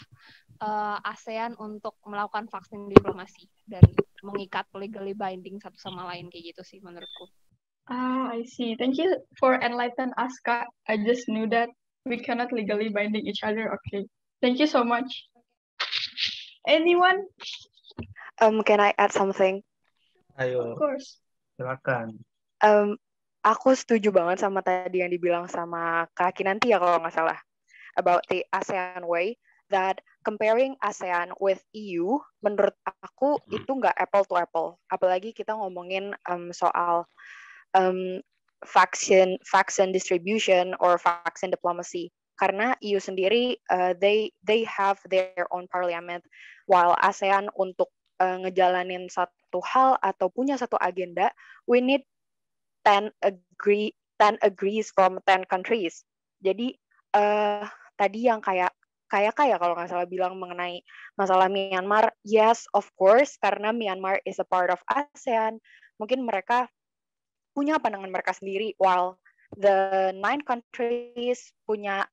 ASEAN untuk melakukan vaksin diplomasi dan mengikat legally binding satu sama lain kayak gitu sih menurutku. I see. Thank you for enlighten us, Kak. I just knew that we cannot legally binding each other. Okay. Thank you so much. Anyone? Can I add something? Ayo. Of course. Silakan. aku setuju banget sama tadi yang dibilang sama Kak Kinanti ya kalau nggak salah, about the ASEAN way, that comparing ASEAN with EU, menurut aku itu nggak apple to apple. Apalagi kita ngomongin soal vaccine distribution or vaccine diplomacy. Karena EU sendiri, they have their own parliament, while ASEAN untuk ngejalanin satu hal atau punya satu agenda, we need 10 agrees from 10 countries. Jadi tadi yang kayak kalau nggak salah bilang mengenai masalah Myanmar, yes of course, karena Myanmar is a part of ASEAN, mungkin mereka punya pandangan mereka sendiri, while the 9 countries punya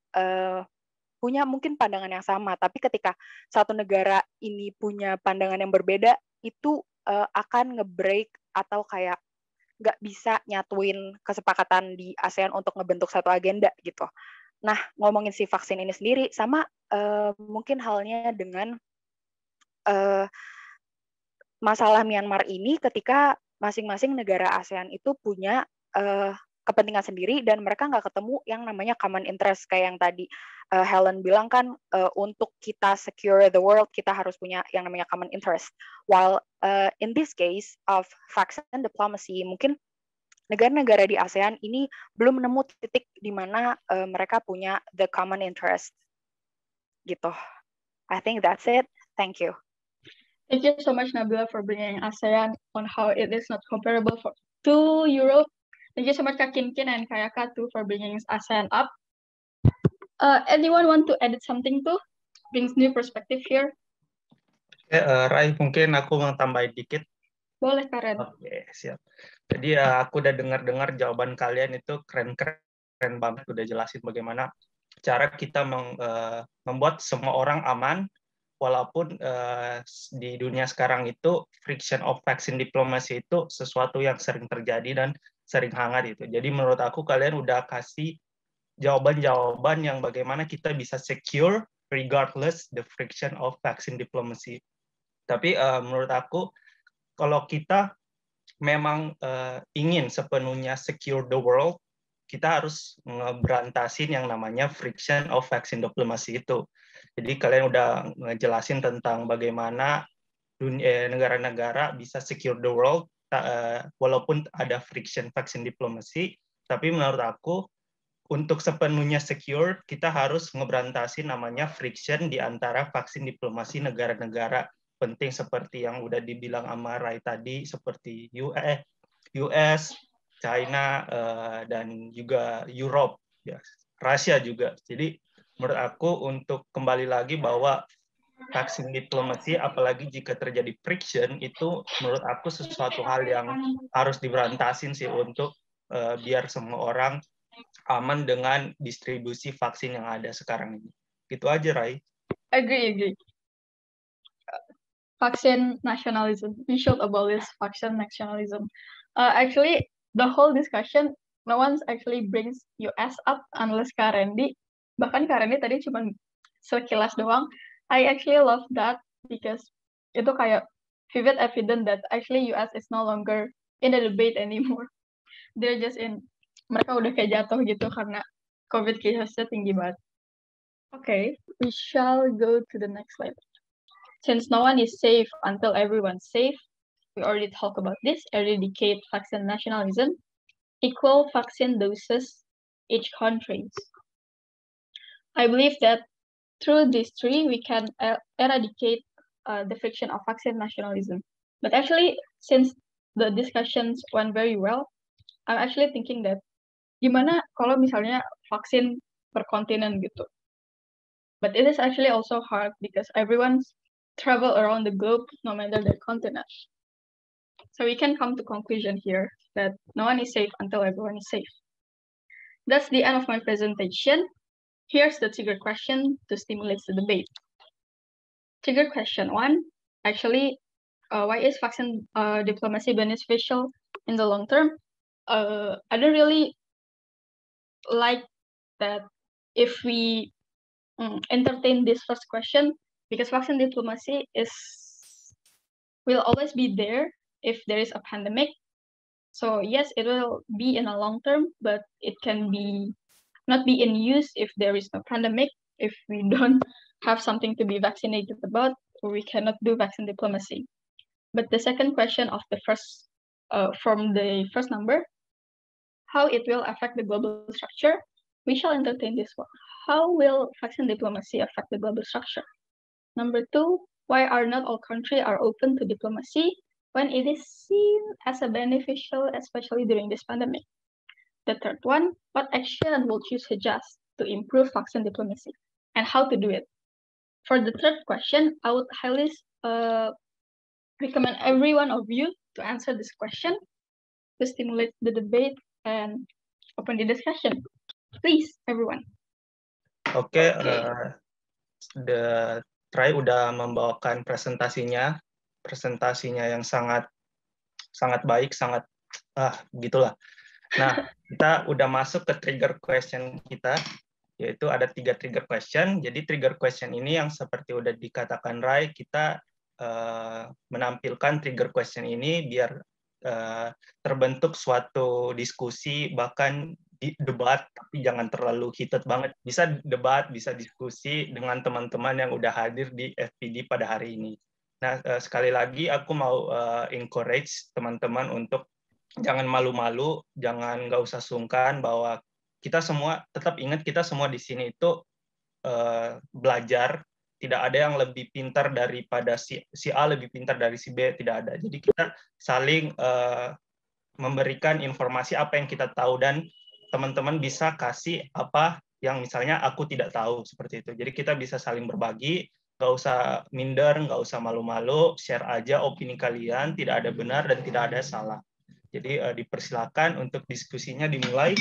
mungkin pandangan yang sama, tapi ketika satu negara ini punya pandangan yang berbeda, itu akan nge-break atau kayak nggak bisa nyatuin kesepakatan di ASEAN untuk ngebentuk satu agenda gitu. Nah, ngomongin si vaksin ini sendiri, sama mungkin halnya dengan masalah Myanmar ini, ketika masing-masing negara ASEAN itu punya kepentingan sendiri dan mereka nggak ketemu yang namanya common interest, kayak yang tadi Helen bilang kan, untuk kita secure the world kita harus punya yang namanya common interest. While in this case of vaccine diplomacy, mungkin negara-negara di ASEAN ini belum menemu titik di mana mereka punya the common interest gitu. I think that's it. Thank you. Thank you so much, Nabila, for bringing ASEAN on how it is not comparable to Europe. Thank you so much, Kak Kinkin and Kayaka too, for bringing ASEAN up. Anyone want to edit something too? Brings new perspective here. Rai, mungkin aku mau tambahin dikit. Boleh, Karen. Oke, siap. Jadi aku udah dengar jawaban kalian itu keren banget, udah jelasin bagaimana cara kita membuat semua orang aman, walaupun di dunia sekarang itu friction of vaccine diplomacy itu sesuatu yang sering terjadi dan sering hangat itu. Jadi menurut aku kalian udah kasih jawaban-jawaban yang bagaimana kita bisa secure regardless the friction of vaccine diplomacy. Tapi menurut aku kalau kita memang ingin sepenuhnya secure the world, kita harus ngeberantasin yang namanya friction of vaccine diplomacy itu. Jadi kalian udah ngejelasin tentang bagaimana negara-negara bisa secure the world walaupun ada friction vaccine diplomacy. Tapi menurut aku untuk sepenuhnya secure, kita harus ngeberantasin namanya friction di antara vaksin diplomasi negara-negara penting seperti yang udah dibilang sama Rai tadi, seperti US, China, dan juga Europe, ya, Rusia juga. Jadi menurut aku untuk kembali lagi bahwa vaksin diplomasi, apalagi jika terjadi friction, itu menurut aku sesuatu hal yang harus diberantasin sih untuk biar semua orang aman dengan distribusi vaksin yang ada sekarang ini. Gitu aja, Rai. Agree. Vaccine nationalism. We should abolish vaccine nationalism. Actually, the whole discussion, no one actually brings US up unless Kak Randy. Bahkan Kak Randy tadi cuma sekilas doang. I actually love that because itu kayak vivid evidence that actually US is no longer in the debate anymore. They're just in, mereka udah kayak jatuh gitu karena COVID cases-nya tinggi banget. Okay, we shall go to the next slide. Since no one is safe until everyone's safe, we already talked about this, eradicate vaccine nationalism, equal vaccine doses each countries. I believe that through these three, we can eradicate the friction of vaccine nationalism. But actually, since the discussions went very well, I'm actually thinking that gimana kalau misalnya vaksin per kontinen gitu. But it is actually also hard because everyone's travel around the globe no matter their continent. So we can come to conclusion here that no one is safe until everyone is safe. That's the end of my presentation. Here's the trigger question to stimulate the debate. Trigger question 1, actually, why is vaccine diplomacy beneficial in the long term? I don't really like that if we entertain this first question, because vaccine diplomacy will always be there if there is a pandemic. So yes, it will be in a long term, but it can not be in use if there is no pandemic, if we don't have something to be vaccinated about, or we cannot do vaccine diplomacy. But the second question of the first, from the first number, how it will affect the global structure, we shall entertain this one. How will vaccine diplomacy affect the global structure? Number 2, why are not all countries are open to diplomacy when it is seen as a beneficial, especially during this pandemic? The third one, what action will you suggest to improve vaccine diplomacy and how to do it? For the third question, I would highly recommend every one of you to answer this question to stimulate the debate and open the discussion. Please, everyone. Oke, The Try udah membawakan presentasinya yang sangat baik, gitulah. Nah, kita udah masuk ke trigger question kita, yaitu ada 3 trigger question. Jadi trigger question ini yang seperti udah dikatakan Rai, kita menampilkan trigger question ini biar terbentuk suatu diskusi, bahkan debat, tapi jangan terlalu heated banget. Bisa debat, bisa diskusi dengan teman-teman yang udah hadir di FPD pada hari ini. Nah, sekali lagi aku mau encourage teman-teman untuk jangan malu-malu, nggak usah sungkan, bahwa kita semua, tetap ingat kita semua di sini itu belajar. Tidak ada yang lebih pintar daripada si A lebih pintar dari si B, tidak ada. Jadi kita saling memberikan informasi apa yang kita tahu, dan teman-teman bisa kasih apa yang misalnya aku tidak tahu, seperti itu. Jadi kita bisa saling berbagi, nggak usah minder, nggak usah malu-malu, share aja opini kalian, tidak ada benar dan tidak ada salah. Jadi dipersilakan untuk diskusinya dimulai.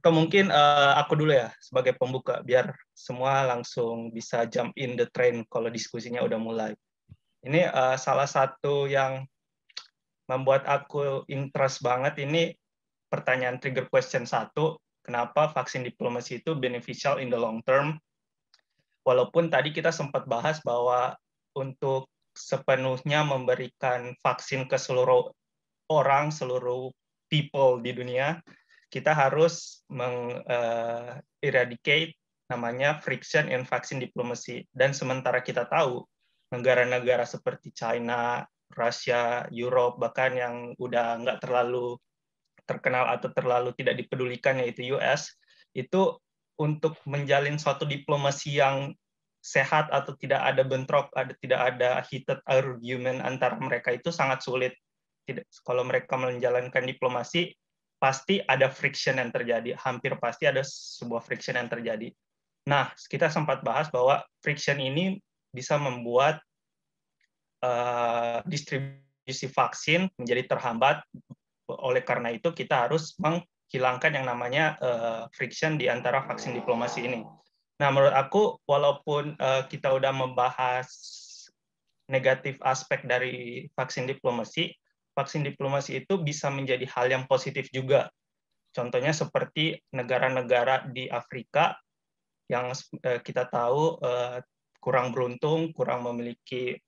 Atau mungkin aku dulu ya sebagai pembuka, biar semua langsung bisa jump in the train kalau diskusinya udah mulai. Ini salah satu yang membuat aku interest banget, ini pertanyaan trigger question 1, kenapa vaksin diplomasi itu beneficial in the long term? Walaupun tadi kita sempat bahas bahwa untuk sepenuhnya memberikan vaksin ke seluruh orang, seluruh people di dunia, kita harus eradicate namanya friction in vaccine diplomacy. Dan sementara kita tahu negara-negara seperti China, Rusia, Europe, bahkan yang udah nggak terlalu terkenal atau terlalu tidak dipedulikan yaitu US, itu untuk menjalin suatu diplomasi yang sehat atau tidak ada bentrok, tidak ada heated argument antara mereka, itu sangat sulit. Kalau mereka menjalankan diplomasi, pasti ada friction yang terjadi, hampir pasti ada sebuah friction yang terjadi. Nah, kita sempat bahas bahwa friction ini bisa membuat distribusi vaksin menjadi terhambat. Oleh karena itu, kita harus menghilangkan yang namanya friction di antara vaksin diplomasi ini. Nah, menurut aku, walaupun kita udah membahas negatif aspek dari vaksin diplomasi itu bisa menjadi hal yang positif juga. Contohnya seperti negara-negara di Afrika yang kita tahu kurang beruntung, kurang memiliki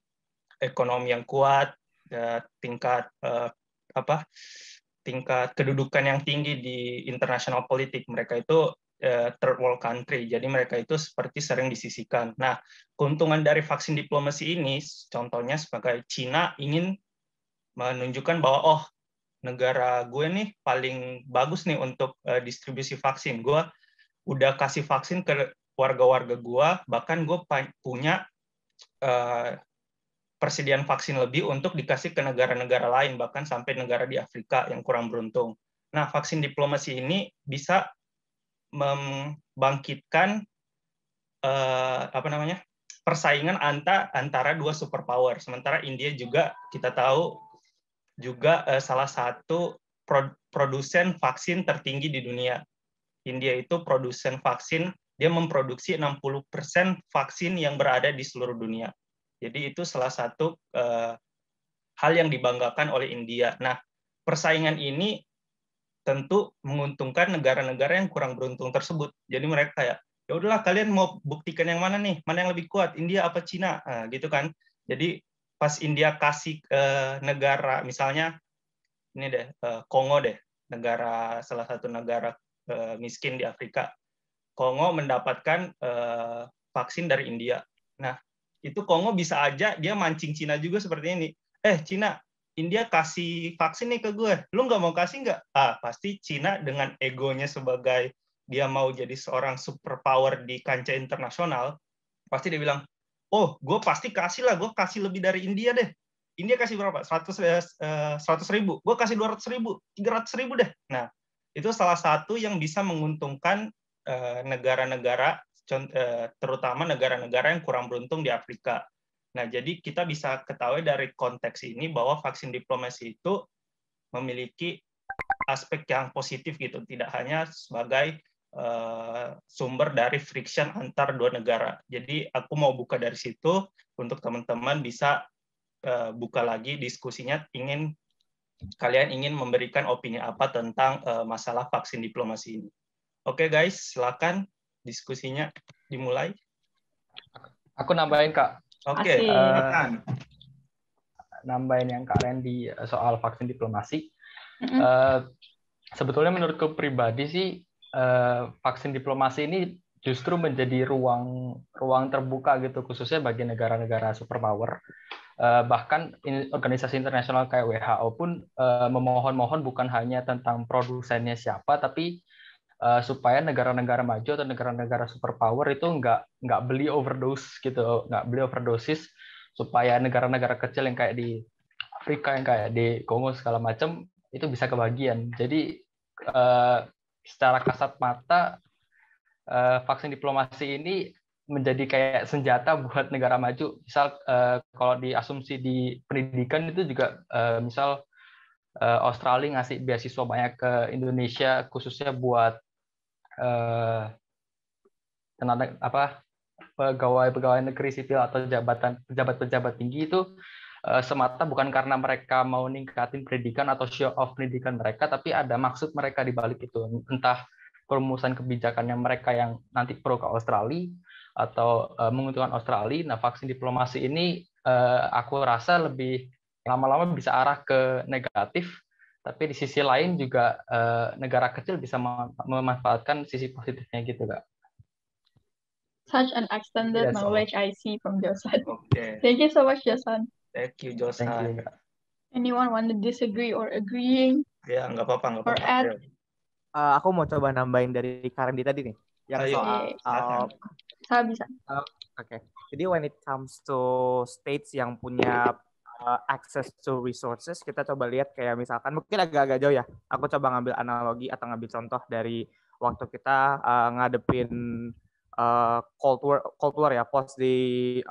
ekonomi yang kuat, tingkat kedudukan yang tinggi di international politik. Mereka itu third world country, jadi mereka itu seperti sering disisihkan. Nah, keuntungan dari vaksin diplomasi ini, contohnya sebagai Cina ingin menunjukkan bahwa negara gue nih paling bagus nih untuk distribusi vaksin. Gue udah kasih vaksin ke warga-warga gue, bahkan gue punya persediaan vaksin lebih untuk dikasih ke negara-negara lain, bahkan sampai negara di Afrika yang kurang beruntung. Nah, vaksin diplomasi ini bisa membangkitkan persaingan antara dua superpower. Sementara India juga kita tahu juga salah satu produsen vaksin tertinggi di dunia. India itu produsen vaksin, dia memproduksi 60% vaksin yang berada di seluruh dunia. Jadi itu salah satu hal yang dibanggakan oleh India. Nah, persaingan ini tentu menguntungkan negara-negara yang kurang beruntung tersebut. Jadi mereka kayak, ya udahlah kalian mau buktikan yang mana nih? Mana yang lebih kuat, India apa Cina? Nah, gitu kan. Jadi pas India kasih negara, misalnya ini deh, Kongo deh, salah satu negara miskin di Afrika. Kongo mendapatkan vaksin dari India. Nah, itu Kongo bisa aja dia mancing Cina juga seperti ini. Cina, India kasih vaksin nih ke gue, lu nggak mau kasih nggak? Pasti Cina dengan egonya sebagai dia mau jadi seorang superpower di kancah internasional, pasti dia bilang, oh, gue pasti kasih lah, gue kasih lebih dari India deh. India kasih berapa? 100.000. Gue kasih 200.000, 300.000 deh. Nah, itu salah satu yang bisa menguntungkan negara-negara, terutama negara-negara yang kurang beruntung di Afrika. Nah, jadi kita bisa ketahui dari konteks ini bahwa vaksin diplomasi itu memiliki aspek yang positif gitu, tidak hanya sebagai sumber dari friction antar dua negara. Jadi aku mau buka dari situ untuk teman-teman bisa buka lagi diskusinya, kalian ingin memberikan opini apa tentang masalah vaksin diplomasi ini. Oke guys, silakan diskusinya dimulai. Aku nambahin Kak. Oke, nambahin yang Kak Randy soal vaksin diplomasi. Sebetulnya menurutku pribadi sih vaksin diplomasi ini justru menjadi ruang terbuka gitu, khususnya bagi negara-negara superpower. Bahkan organisasi internasional kayak WHO pun memohon-mohon bukan hanya tentang produsennya siapa, tapi supaya negara-negara maju atau negara-negara superpower itu nggak beli overdose gitu, nggak beli overdosis, supaya negara-negara kecil yang kayak di Afrika, yang kayak di Kongo segala macam itu bisa kebagian. Jadi secara kasat mata vaksin diplomasi ini menjadi kayak senjata buat negara maju. Misal kalau diasumsi di pendidikan itu juga misal Australia ngasih beasiswa banyak ke Indonesia khususnya buat pegawai negeri sipil atau pejabat-pejabat tinggi itu semata bukan karena mereka mau ningkatin pendidikan atau show off pendidikan mereka, tapi ada maksud mereka di balik itu. Entah perumusan kebijakannya mereka yang nanti pro ke Australia atau menguntungkan Australia. Nah, vaksin diplomasi ini aku rasa lebih lama-lama bisa arah ke negatif, tapi di sisi lain juga negara kecil bisa memanfaatkan sisi positifnya gitu, Kak. Such an extended knowledge I see from Josan. Okay. Thank you so much, Josan. Thank you, Josan. Thank you. Anyone want to disagree or agreeing? Ya, nggak apa-apa. Or add? Aku mau coba nambahin dari Karendi tadi nih, yang soal saya bisa. Oke. Jadi when it comes to states yang punya access to resources, kita coba lihat kayak misalkan mungkin agak-agak jauh ya. Aku coba ngambil analogi atau ngambil contoh dari waktu kita ngadepin Cold War ya, post the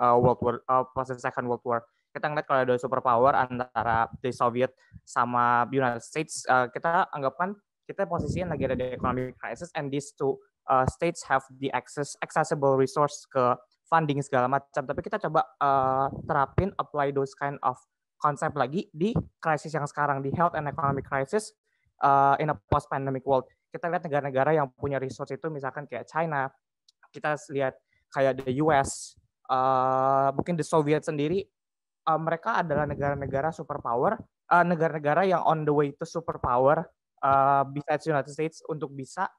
Second World War. Kita ngeliat kalau ada superpower antara the Soviet sama United States, kita anggapkan kita posisinya lagi ada di economic crisis, and these two states have the accessible resource ke funding segala macam. Tapi kita coba terapin, apply those kind of concept lagi di krisis yang sekarang, di health and economic crisis in a post-pandemic world. Kita lihat negara-negara yang punya resource itu, misalkan kayak China, kita lihat kayak the US, mungkin the Soviet sendiri, mereka adalah negara-negara superpower, negara-negara yang on the way to superpower, besides United States, untuk bisa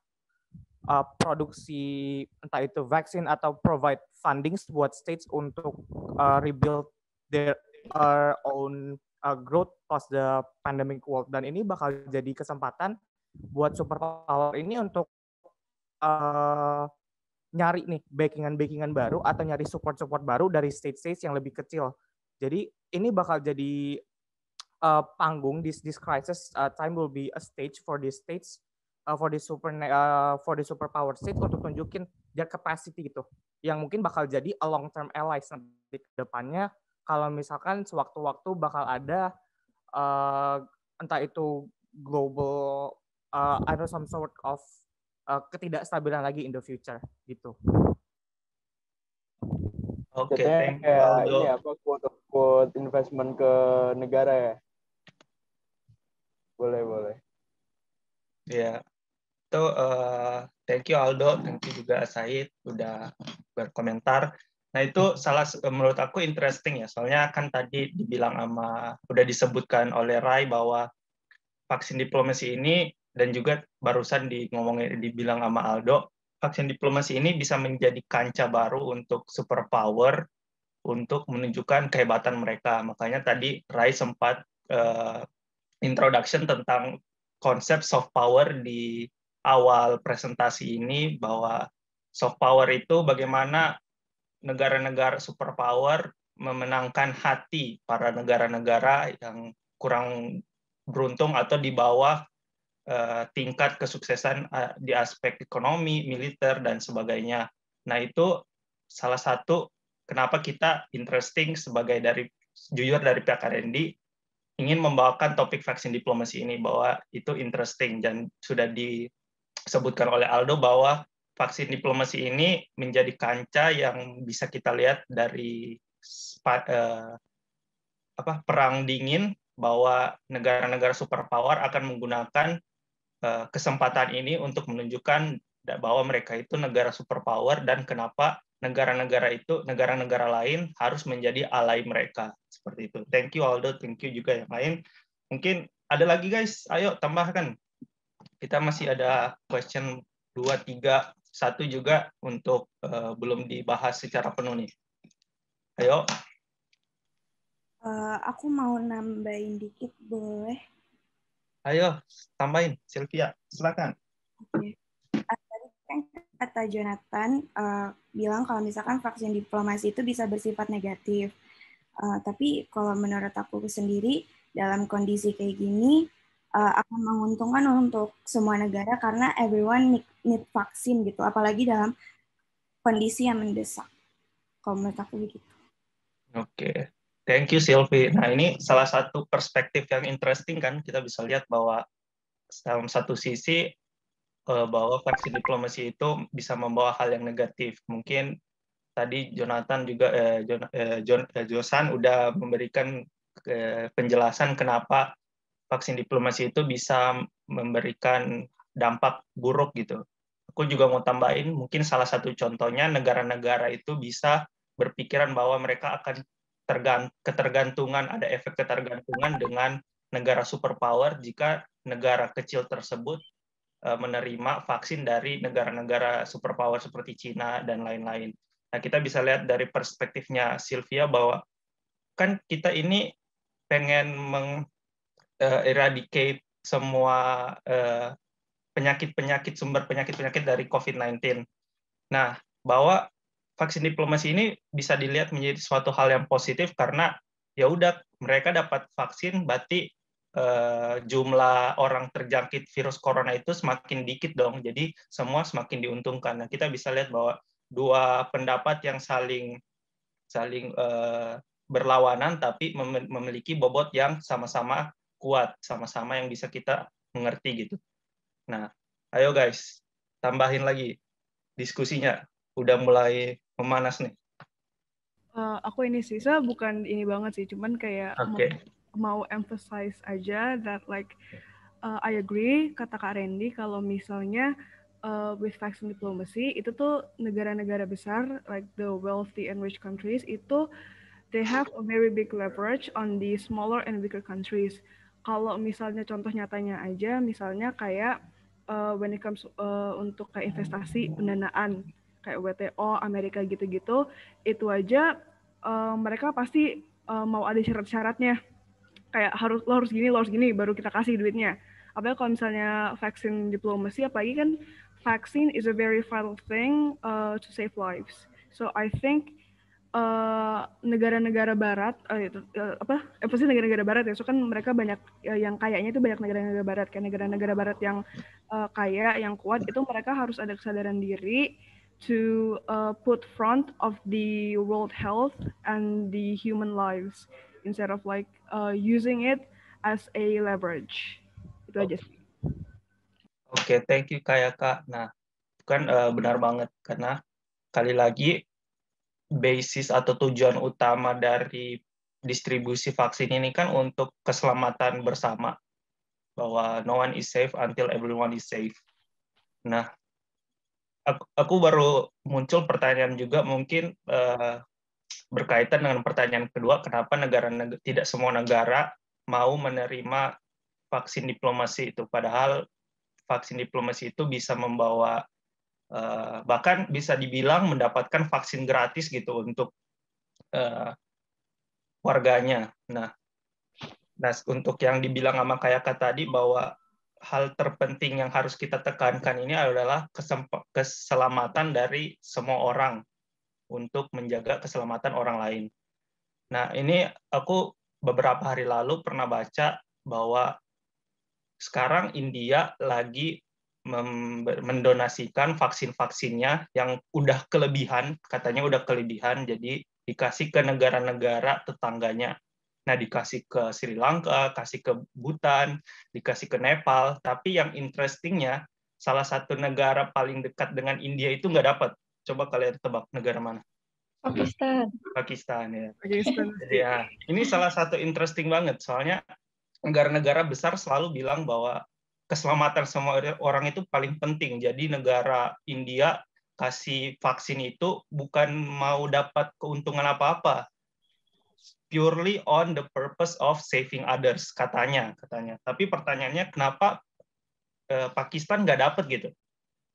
produksi entah itu vaksin atau provide funding buat states untuk rebuild their own growth post the pandemic world. Dan ini bakal jadi kesempatan buat superpower ini untuk nyari nih backingan baru atau nyari support baru dari state-state yang lebih kecil. Jadi ini bakal jadi panggung, this crisis time will be a stage for these states, for the superpower states untuk tunjukin their capacity gitu, yang mungkin bakal jadi a long term allies nanti ke depannya kalau misalkan sewaktu-waktu bakal ada entah itu global ada some sort of ketidakstabilan lagi in the future gitu. Oke, kayak ini apa quote investment ke negara ya? Boleh. Ya, itu thank you Aldo, thank you juga Said udah berkomentar. Nah itu menurut aku interesting ya, soalnya kan tadi dibilang udah disebutkan oleh Rai bahwa vaksin diplomasi ini, dan juga barusan dibilang sama Aldo, vaksin diplomasi ini bisa menjadi kancah baru untuk superpower untuk menunjukkan kehebatan mereka. Makanya tadi Rai sempat introduction tentang konsep soft power di awal presentasi ini, bahwa soft power itu bagaimana negara-negara superpower memenangkan hati para negara-negara yang kurang beruntung atau di bawah tingkat kesuksesan di aspek ekonomi, militer, dan sebagainya. Nah, itu salah satu kenapa kita interesting jujur dari pihak R&D ingin membawakan topik vaksin diplomasi ini, bahwa itu interesting, dan sudah disebutkan oleh Aldo bahwa vaksin diplomasi ini menjadi kancah yang bisa kita lihat dari perang dingin, bahwa negara-negara superpower akan menggunakan kesempatan ini untuk menunjukkan bahwa mereka itu negara superpower, dan kenapa negara-negara lain harus menjadi ally mereka. Seperti itu. Thank you Aldo, thank you juga yang lain. Mungkin ada lagi guys, ayo tambahkan. Kita masih ada question 2, 3, 1 juga untuk belum dibahas secara penuh nih. Ayo. Aku mau nambahin dikit, boleh? Ayo, tambahin. Sylvia, silakan. Oke. Tadi kan kata Jonathan bilang kalau misalkan vaksin diplomasi itu bisa bersifat negatif. Tapi kalau menurut aku sendiri, dalam kondisi kayak gini, akan menguntungkan untuk semua negara karena everyone need vaksin gitu, apalagi dalam kondisi yang mendesak. Kalau menurut aku begitu. Oke. Thank you, Sylvie. Nah, ini salah satu perspektif yang interesting kan, kita bisa lihat bahwa dalam satu sisi bahwa vaksin diplomasi itu bisa membawa hal yang negatif. Mungkin tadi Jonathan juga Josan udah memberikan penjelasan kenapa vaksin diplomasi itu bisa memberikan dampak buruk gitu. Aku juga mau tambahin, mungkin salah satu contohnya negara-negara itu bisa berpikiran bahwa mereka akan ketergantungan, ada efek ketergantungan dengan negara superpower jika negara kecil tersebut menerima vaksin dari negara-negara superpower seperti Cina dan lain-lain. Nah, kita bisa lihat dari perspektifnya Sylvia bahwa kan kita ini pengen eradicate semua sumber penyakit-penyakit dari COVID-19. Nah, bahwa vaksin diplomasi ini bisa dilihat menjadi suatu hal yang positif karena ya udah mereka dapat vaksin, berarti jumlah orang terjangkit virus corona itu semakin dikit dong, jadi semua semakin diuntungkan. Nah, kita bisa lihat bahwa dua pendapat yang saling berlawanan tapi memiliki bobot yang sama-sama kuat, sama-sama yang bisa kita mengerti gitu. Nah, ayo guys, tambahin lagi diskusinya. Udah mulai memanas nih. Aku ini sih, saya bukan ini banget sih, cuman kayak mau emphasize aja that like I agree kata Kak Randy kalau misalnya with vaksin diplomacy itu tuh negara-negara besar like the wealthy and rich countries itu they have a very big leverage on the smaller and weaker countries. Kalau misalnya contoh nyatanya aja, misalnya kayak when it comes untuk kayak investasi pendanaan kayak WTO, Amerika gitu-gitu, itu aja mereka pasti mau ada syarat-syaratnya. Kayak lo harus gini, baru kita kasih duitnya. Apalagi kalau misalnya vaksin diplomasi, apalagi kan vaksin is a very vital thing to save lives. So I think negara-negara barat, pasti negara-negara barat ya, so kan mereka banyak yang kayaknya itu banyak negara-negara barat, kayak negara-negara barat yang kaya, yang kuat, itu mereka harus ada kesadaran diri to put front of the world health and the human lives instead of like using it as a leverage. Itu aja sih. Oke, thank you Kak. Nah, kan benar banget karena kali lagi basis atau tujuan utama dari distribusi vaksin ini kan untuk keselamatan bersama, bahwa no one is safe until everyone is safe. Nah, aku baru muncul pertanyaan juga mungkin berkaitan dengan pertanyaan kedua, kenapa tidak semua negara mau menerima vaksin diplomasi itu. Padahal vaksin diplomasi itu bisa membawa bahkan bisa dibilang mendapatkan vaksin gratis gitu untuk warganya. Nah, untuk yang dibilang sama kayak tadi bahwa hal terpenting yang harus kita tekankan ini adalah keselamatan dari semua orang untuk menjaga keselamatan orang lain. Nah, ini aku beberapa hari lalu pernah baca bahwa sekarang India lagi mendonasikan vaksin-vaksinnya yang udah kelebihan, katanya udah kelebihan, jadi dikasih ke negara-negara tetangganya. Nah, dikasih ke Sri Lanka, kasih ke Bhutan, dikasih ke Nepal, tapi yang interestingnya, salah satu negara paling dekat dengan India itu nggak dapat. Coba kalian tebak negara mana? Pakistan. Pakistan, ya. Pakistan. Jadi, ya, ini salah satu interesting banget, soalnya negara-negara besar selalu bilang bahwa keselamatan semua orang itu paling penting. Jadi negara India kasih vaksin itu bukan mau dapat keuntungan apa-apa, purely on the purpose of saving others, katanya. Tapi pertanyaannya, kenapa Pakistan nggak dapat gitu?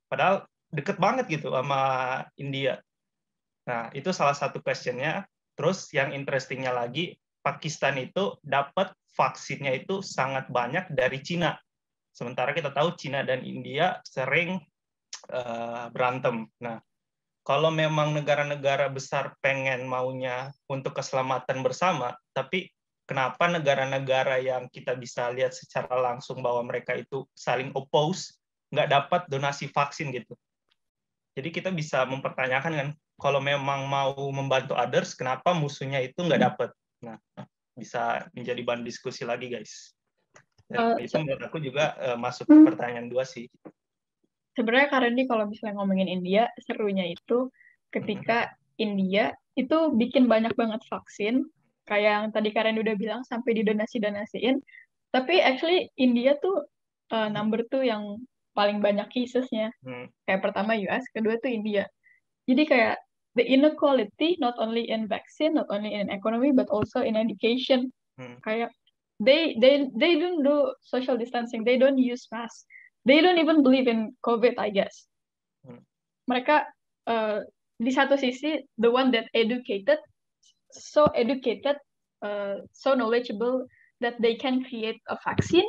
Padahal deket banget gitu sama India. Nah, itu salah satu question-nya. Terus yang interesting-nya lagi, Pakistan itu dapat vaksinnya itu sangat banyak dari Cina. Sementara kita tahu Cina dan India sering berantem. Nah, kalau memang negara-negara besar pengen maunya untuk keselamatan bersama, tapi kenapa negara-negara yang kita bisa lihat secara langsung bahwa mereka itu saling oppose, nggak dapat donasi vaksin gitu. Jadi kita bisa mempertanyakan kan, kalau memang mau membantu others, kenapa musuhnya itu nggak dapat? Nah, bisa menjadi bahan diskusi lagi, guys. Itu menurut aku juga masuk ke pertanyaan 2 sih. Sebenarnya Karen nih kalau misalnya ngomongin India, serunya itu ketika India itu bikin banyak banget vaksin, kayak yang tadi Karen udah bilang sampai didonasi-donasiin. Tapi actually India tuh number 2 yang paling banyak casesnya. Kayak pertama US, kedua tuh India. Jadi kayak the inequality not only in vaccine, not only in economy, but also in education. Kayak they don't do social distancing, they don't use masks, they don't even believe in COVID, I guess. Mereka di satu sisi the one that educated, so knowledgeable that they can create a vaccine,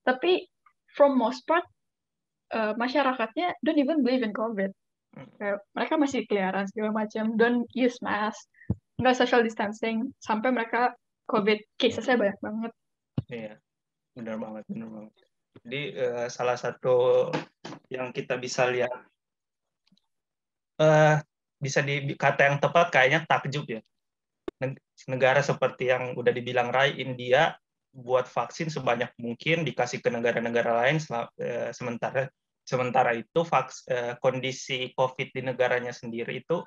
tapi from most part masyarakatnya don't even believe in COVID. Mereka masih keliaran segala macam, don't use mask, nggak social distancing, sampai mereka COVID cases-nya banyak banget. Iya, benar banget. Jadi salah satu yang kita bisa lihat, bisa kata yang tepat kayaknya takjub ya. Negara seperti yang udah dibilang Rai, India, buat vaksin sebanyak mungkin, dikasih ke negara-negara lain, sementara itu kondisi COVID di negaranya sendiri itu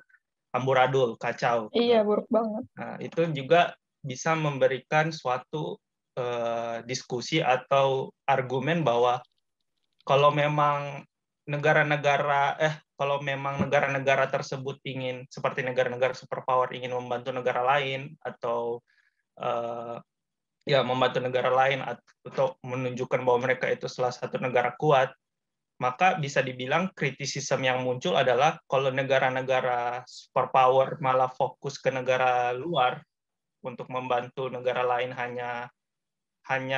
amburadul, kacau. Iya, buruk banget. Nah, itu juga bisa memberikan suatu diskusi atau argumen bahwa kalau memang negara-negara tersebut ingin, seperti negara-negara superpower, ingin membantu negara lain atau membantu negara lain atau menunjukkan bahwa mereka itu salah satu negara kuat, maka bisa dibilang kritisisme yang muncul adalah kalau negara-negara superpower malah fokus ke negara luar untuk membantu negara lain, hanya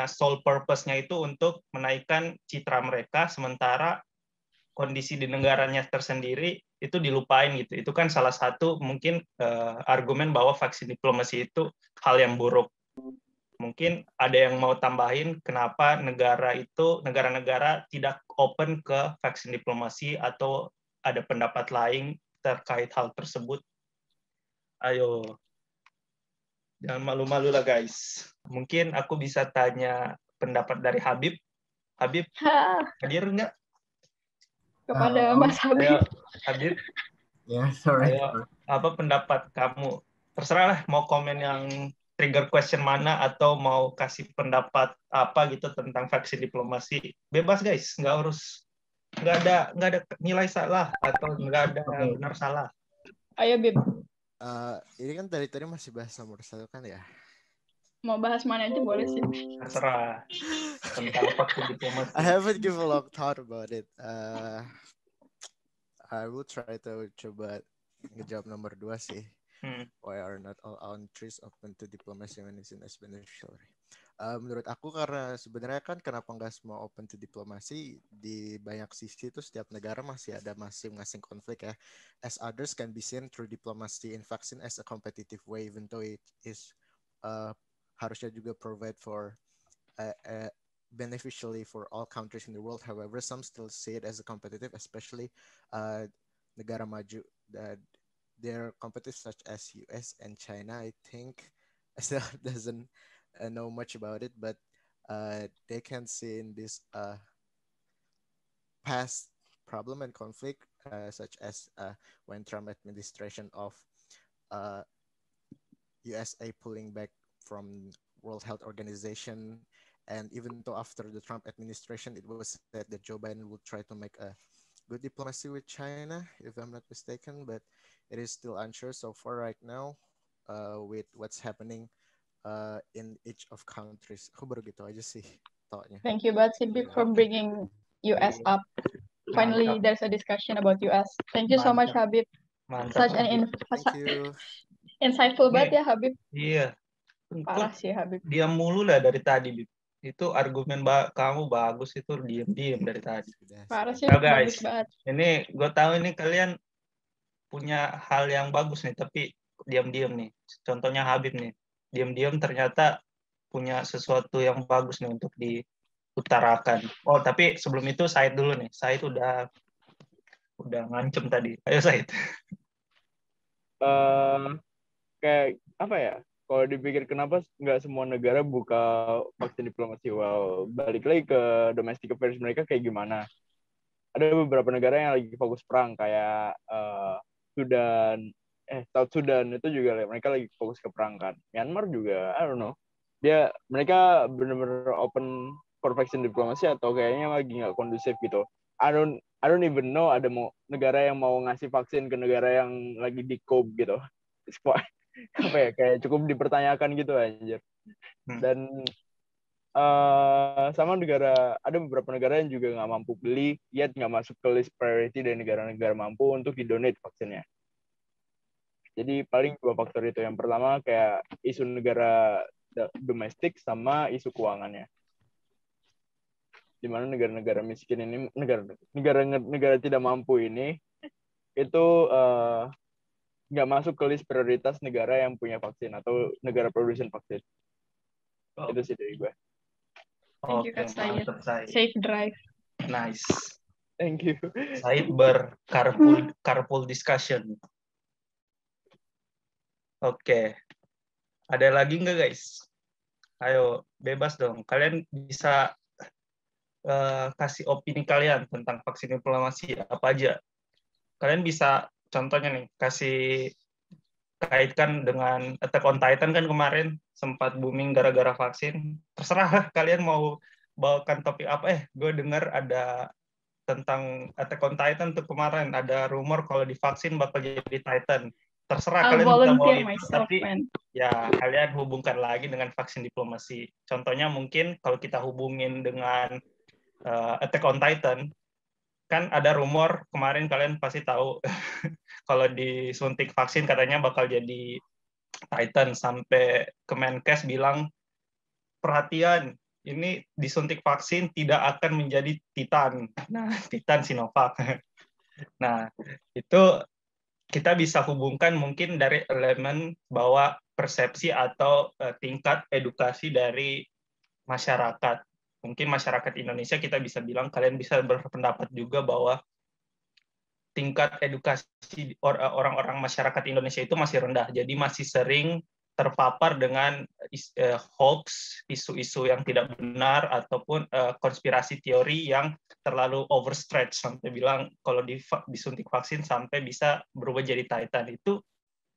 sole purpose-nya itu untuk menaikkan citra mereka, sementara kondisi di negaranya tersendiri itu dilupain gitu. Itu kan salah satu mungkin argumen bahwa vaksin diplomasi itu hal yang buruk. Mungkin ada yang mau tambahin kenapa negara-negara tidak open ke vaksin diplomasi, atau ada pendapat lain terkait hal tersebut? Ayo, jangan malu-malu lah guys. Mungkin aku bisa tanya pendapat dari Habib. Habib, hadir nggak? Kepada Mas Habib. Ayo, Habib. Ya, sorry. Ayo, apa pendapat kamu? Terserah lah, mau komen yang trigger question mana, atau mau kasih pendapat apa gitu tentang vaksin diplomasi. Bebas guys, nggak ada nilai salah atau nggak ada benar salah. Ayo Bib. Ini kan dari tadi masih bahas nomor 1 kan ya. Mau bahas mana aja boleh sih. Terserah. Tentang vaksin diplomasi. I haven't given a long thought about it. I will try to coba ngejawab nomor 2 sih. Why are not all countries open to diplomacy when it's beneficial? Menurut aku karena sebenarnya kan kenapa nggak semua open to diplomasi, di banyak sisi itu setiap negara masih ada masing-masing konflik ya. As others can be seen through diplomacy in vaccine as a competitive way, even though it is harusnya juga provide for beneficially for all countries in the world. However, some still see it as a competitive, especially negara maju that their competitors such as US and China. I think still doesn't know much about it, but they can see in this past problem and conflict, such as when Trump administration of USA pulling back from World Health Organization, and even though after the Trump administration, it was said that Joe Biden would try to make a good diplomacy with China, if I'm not mistaken, but it is still unsure so far right now with what's happening in each of countries. Aku baru gitu aja sih thought-nya. Thank you banget Siddiq for bringing US up. Finally, there's a discussion about US. Thank you so much, Habib. Such an insightful banget ya, Habib. Iya. Parah sih, Habib. Diam mulu lah dari tadi, Bib. Itu argumen kamu bagus, itu diam-diam dari tadi. Parah sih, guys, bagus banget. Ini gue tahu ini kalian punya hal yang bagus nih, tapi diam-diam nih. Contohnya Habib nih, diam-diam ternyata punya sesuatu yang bagus nih untuk diutarakan. Oh, tapi sebelum itu Said dulu nih. Said udah ngancem tadi. Ayo Said. Kayak apa ya? Kalau dipikir kenapa nggak semua negara buka vaksin diplomasi? Well, balik lagi ke domestic affairs mereka kayak gimana. Ada beberapa negara yang lagi fokus perang kayak South Sudan itu juga mereka lagi fokus ke perang kan. Myanmar juga, I don't know. Mereka benar-benar open for vaksin diplomasi atau kayaknya lagi nggak kondusif gitu. I don't even know ada negara yang mau ngasih vaksin ke negara yang lagi di cope gitu. It's quite apa ya, kayak cukup dipertanyakan gitu anjir. Dan sama ada beberapa negara yang juga nggak mampu beli, yet nggak masuk ke list priority dari negara-negara mampu untuk di-donate vaksinnya. Jadi paling 2 faktor itu. Yang pertama kayak isu negara domestik sama isu keuangannya. Di mana negara-negara miskin ini, negara tidak mampu ini itu nggak masuk ke list prioritas negara yang punya vaksin atau negara produsen vaksin. Itu sih dari gue. Thank you, Kak Said. Safe drive. Nice. Thank you. Said carpool discussion. Oke. Ada lagi nggak guys? Ayo, bebas dong. Kalian bisa kasih opini kalian tentang vaksin diplomasi apa aja. Kalian bisa contohnya nih, kasih kaitkan dengan Attack on Titan kan kemarin sempat booming gara-gara vaksin. Terserah kalian mau bawakan topik apa. Gue dengar ada tentang Attack on Titan tuh kemarin. Ada rumor kalau divaksin bakal jadi Titan. Terserah kalian bisa bawa itu. Tapi ya kalian hubungkan lagi dengan vaksin diplomasi. Contohnya mungkin kalau kita hubungin dengan Attack on Titan, kan ada rumor kemarin kalian pasti tahu kalau disuntik vaksin katanya bakal jadi Titan, sampai Kemenkes bilang perhatian ini disuntik vaksin tidak akan menjadi Titan. Nah, Titan Sinovac. Nah, itu kita bisa hubungkan mungkin dari elemen bahwa persepsi atau tingkat edukasi dari masyarakat. Mungkin masyarakat Indonesia kita bisa bilang, kalian bisa berpendapat juga bahwa tingkat edukasi orang-orang masyarakat Indonesia itu masih rendah. Jadi masih sering terpapar dengan hoax, isu-isu yang tidak benar, ataupun konspirasi teori yang terlalu overstretch, sampai bilang kalau disuntik vaksin sampai bisa berubah jadi Titan. Itu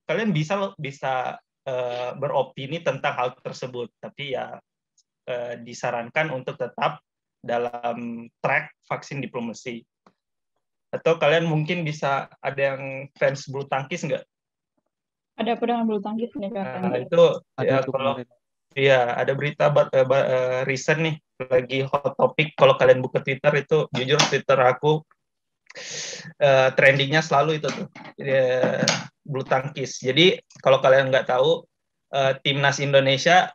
kalian bisa beropini tentang hal tersebut. Tapi ya disarankan untuk tetap dalam track vaksin diplomasi. Atau kalian mungkin bisa, ada yang fans bulu tangkis nggak? Ada apa dengan bulu tangkis nih Kak? Itu ya, kalau Iya, ada berita recent nih, lagi hot topic. Kalau kalian buka Twitter itu, jujur Twitter aku trendingnya selalu itu tuh, bulu tangkis. Jadi kalau kalian nggak tahu, timnas Indonesia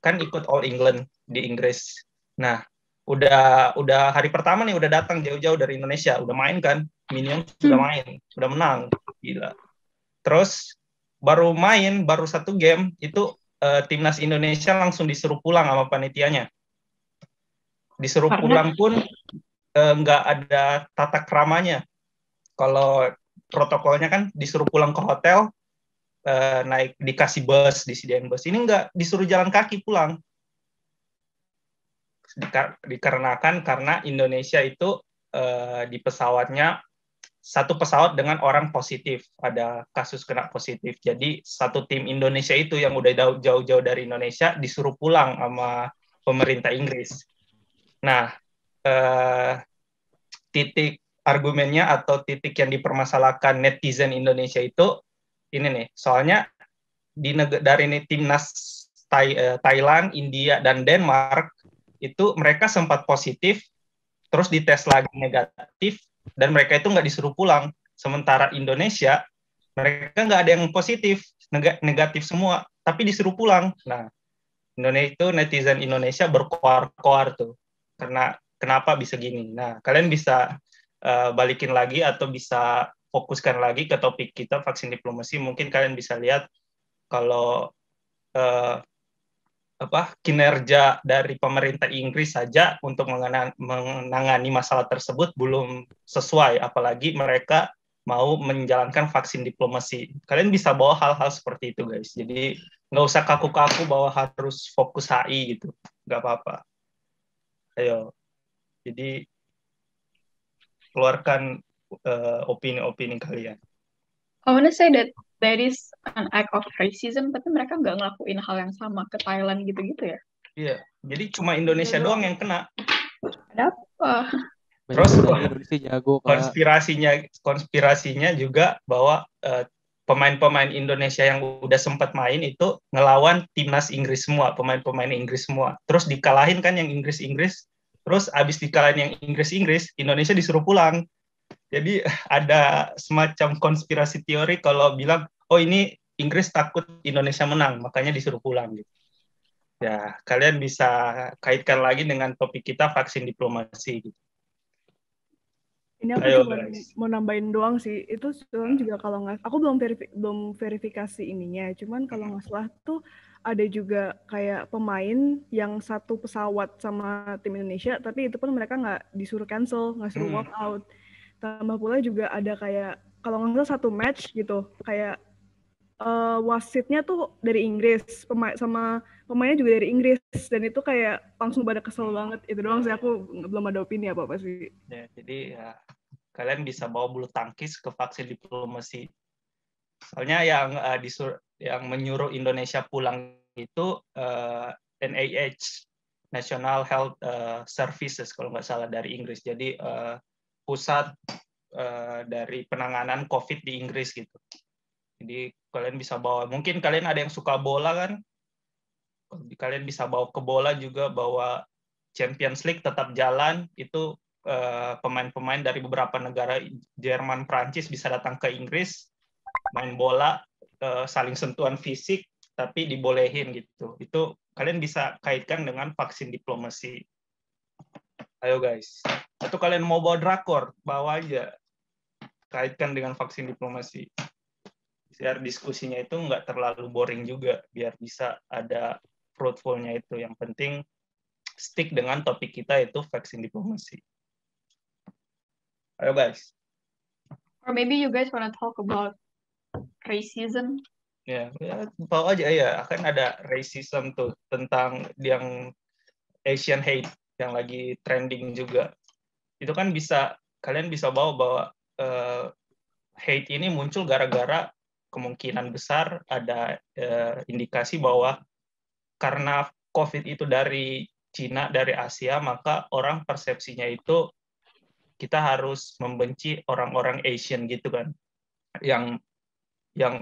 kan ikut All England di Inggris. Nah, udah hari pertama nih, udah datang jauh-jauh dari Indonesia, udah main kan, Minions sudah main, udah menang, gila. Terus baru satu game itu timnas Indonesia langsung disuruh pulang sama panitianya. Disuruh pulang pun nggak ada tata keramanya. Kalau protokolnya kan disuruh pulang ke hotel, naik dikasih bus, disediain bus. Ini nggak, disuruh jalan kaki pulang. Dikarenakan karena Indonesia itu di pesawatnya satu pesawat dengan orang positif, ada kasus kena positif. Jadi satu tim Indonesia itu yang udah jauh-jauh dari Indonesia disuruh pulang sama pemerintah Inggris. Nah, titik argumennya atau titik yang dipermasalahkan netizen Indonesia itu ini nih, soalnya dari timnas Thailand, India, dan Denmark itu mereka sempat positif, terus dites lagi negatif, dan mereka itu nggak disuruh pulang. Sementara Indonesia, mereka nggak ada yang positif, negatif semua, tapi disuruh pulang. Nah, netizen Indonesia berkoar-koar tuh, karena kenapa bisa gini. Nah, kalian bisa balikin lagi atau bisa fokuskan lagi ke topik kita, vaksin diplomasi. Mungkin kalian bisa lihat kalau kinerja dari pemerintah Inggris saja untuk menangani masalah tersebut belum sesuai, apalagi mereka mau menjalankan vaksin diplomasi. Kalian bisa bawa hal-hal seperti itu, guys. Jadi nggak usah kaku-kaku bahwa harus fokus HI gitu, nggak apa-apa. Ayo, jadi keluarkan opini-opini kalian. I wanna say that is an act of racism, tapi mereka nggak ngelakuin hal yang sama ke Thailand gitu-gitu ya? Iya, jadi cuma Indonesia doang yang kena. Ada apa? Terus Indonesia jago, Kak. konspirasinya juga bahwa pemain-pemain Indonesia yang udah sempat main itu ngelawan timnas Inggris semua, pemain-pemain Inggris semua. Terus dikalahin kan yang Inggris-Inggris, terus abis dikalahin yang Inggris-Inggris, Indonesia disuruh pulang. Jadi ada semacam konspirasi teori kalau bilang, oh ini Inggris takut Indonesia menang, makanya disuruh pulang gitu. Ya, kalian bisa kaitkan lagi dengan topik kita vaksin diplomasi gitu. Ini aku cuma mau nambahin doang sih. Itu sebenarnya juga kalau nggak, aku belum verifikasi ininya. Cuman kalau nggak salah tuh ada juga kayak pemain yang satu pesawat sama tim Indonesia, tapi itu pun mereka nggak disuruh cancel, nggak suruh walk out. Tambah pula juga ada kayak kalau nggak salah satu match gitu, kayak wasitnya tuh dari Inggris, sama pemainnya juga dari Inggris, dan itu kayak langsung pada kesel banget. Itu doang sih, aku belum ada opini apa-apa sih. Ya, jadi ya kalian bisa bawa bulu tangkis ke vaksin diplomasi. Soalnya yang menyuruh Indonesia pulang itu NIH, National Health Services kalau nggak salah dari Inggris. Jadi pusat dari penanganan COVID di Inggris gitu. Jadi kalian bisa bawa, mungkin kalian ada yang suka bola kan, kalian bisa bawa ke bola juga, bawa Champions League tetap jalan, itu pemain-pemain dari beberapa negara, Jerman, Prancis bisa datang ke Inggris, main bola, saling sentuhan fisik, tapi dibolehin gitu. Itu kalian bisa kaitkan dengan vaksin diplomasi. Ayo guys. Atau kalian mau bawa drakor, bawa aja. Kaitkan dengan vaksin diplomasi. Biar diskusinya itu nggak terlalu boring juga, biar bisa ada fruitful-nya itu. Yang penting stick dengan topik kita itu vaksin diplomasi. Ayo guys. Or maybe you guys wanna talk about racism? Ya, bawa aja ya. Akan ada racism tuh tentang yang Asian hate yang lagi trending juga. Itu kan kalian bisa bawa hate ini muncul gara-gara kemungkinan besar ada indikasi bahwa karena COVID itu dari Cina, dari Asia, maka orang persepsinya itu kita harus membenci orang-orang Asian gitu kan, yang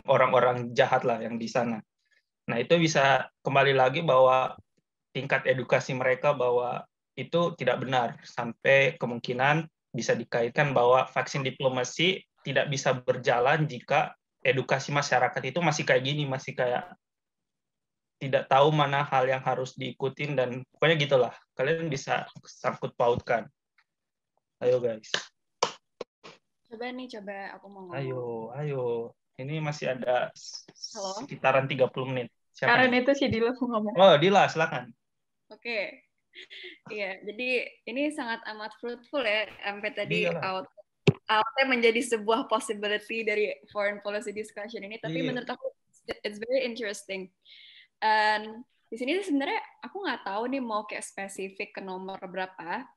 orang-orang jahat lah yang di sana. Nah, itu bisa kembali lagi bahwa tingkat edukasi mereka bahwa itu tidak benar, sampai kemungkinan bisa dikaitkan bahwa vaksin diplomasi tidak bisa berjalan jika edukasi masyarakat itu masih kayak gini, masih kayak tidak tahu mana hal yang harus diikutin, dan pokoknya gitulah. Kalian bisa sangkut pautkan. Ayo guys. Coba aku mau ngomong. Ayo. Ini masih ada Halo? sekitaran 30 menit. Karena itu si Dila mau ngomong. Oh, Dila, silakan. Oke. Iya, jadi ini sangat amat fruitful ya. Sampai tadi outnya menjadi sebuah possibility dari foreign policy discussion ini. Tapi menurut aku, it's very interesting. And di sini sebenarnya aku nggak tahu nih mau kayak spesifik ke nomor berapa.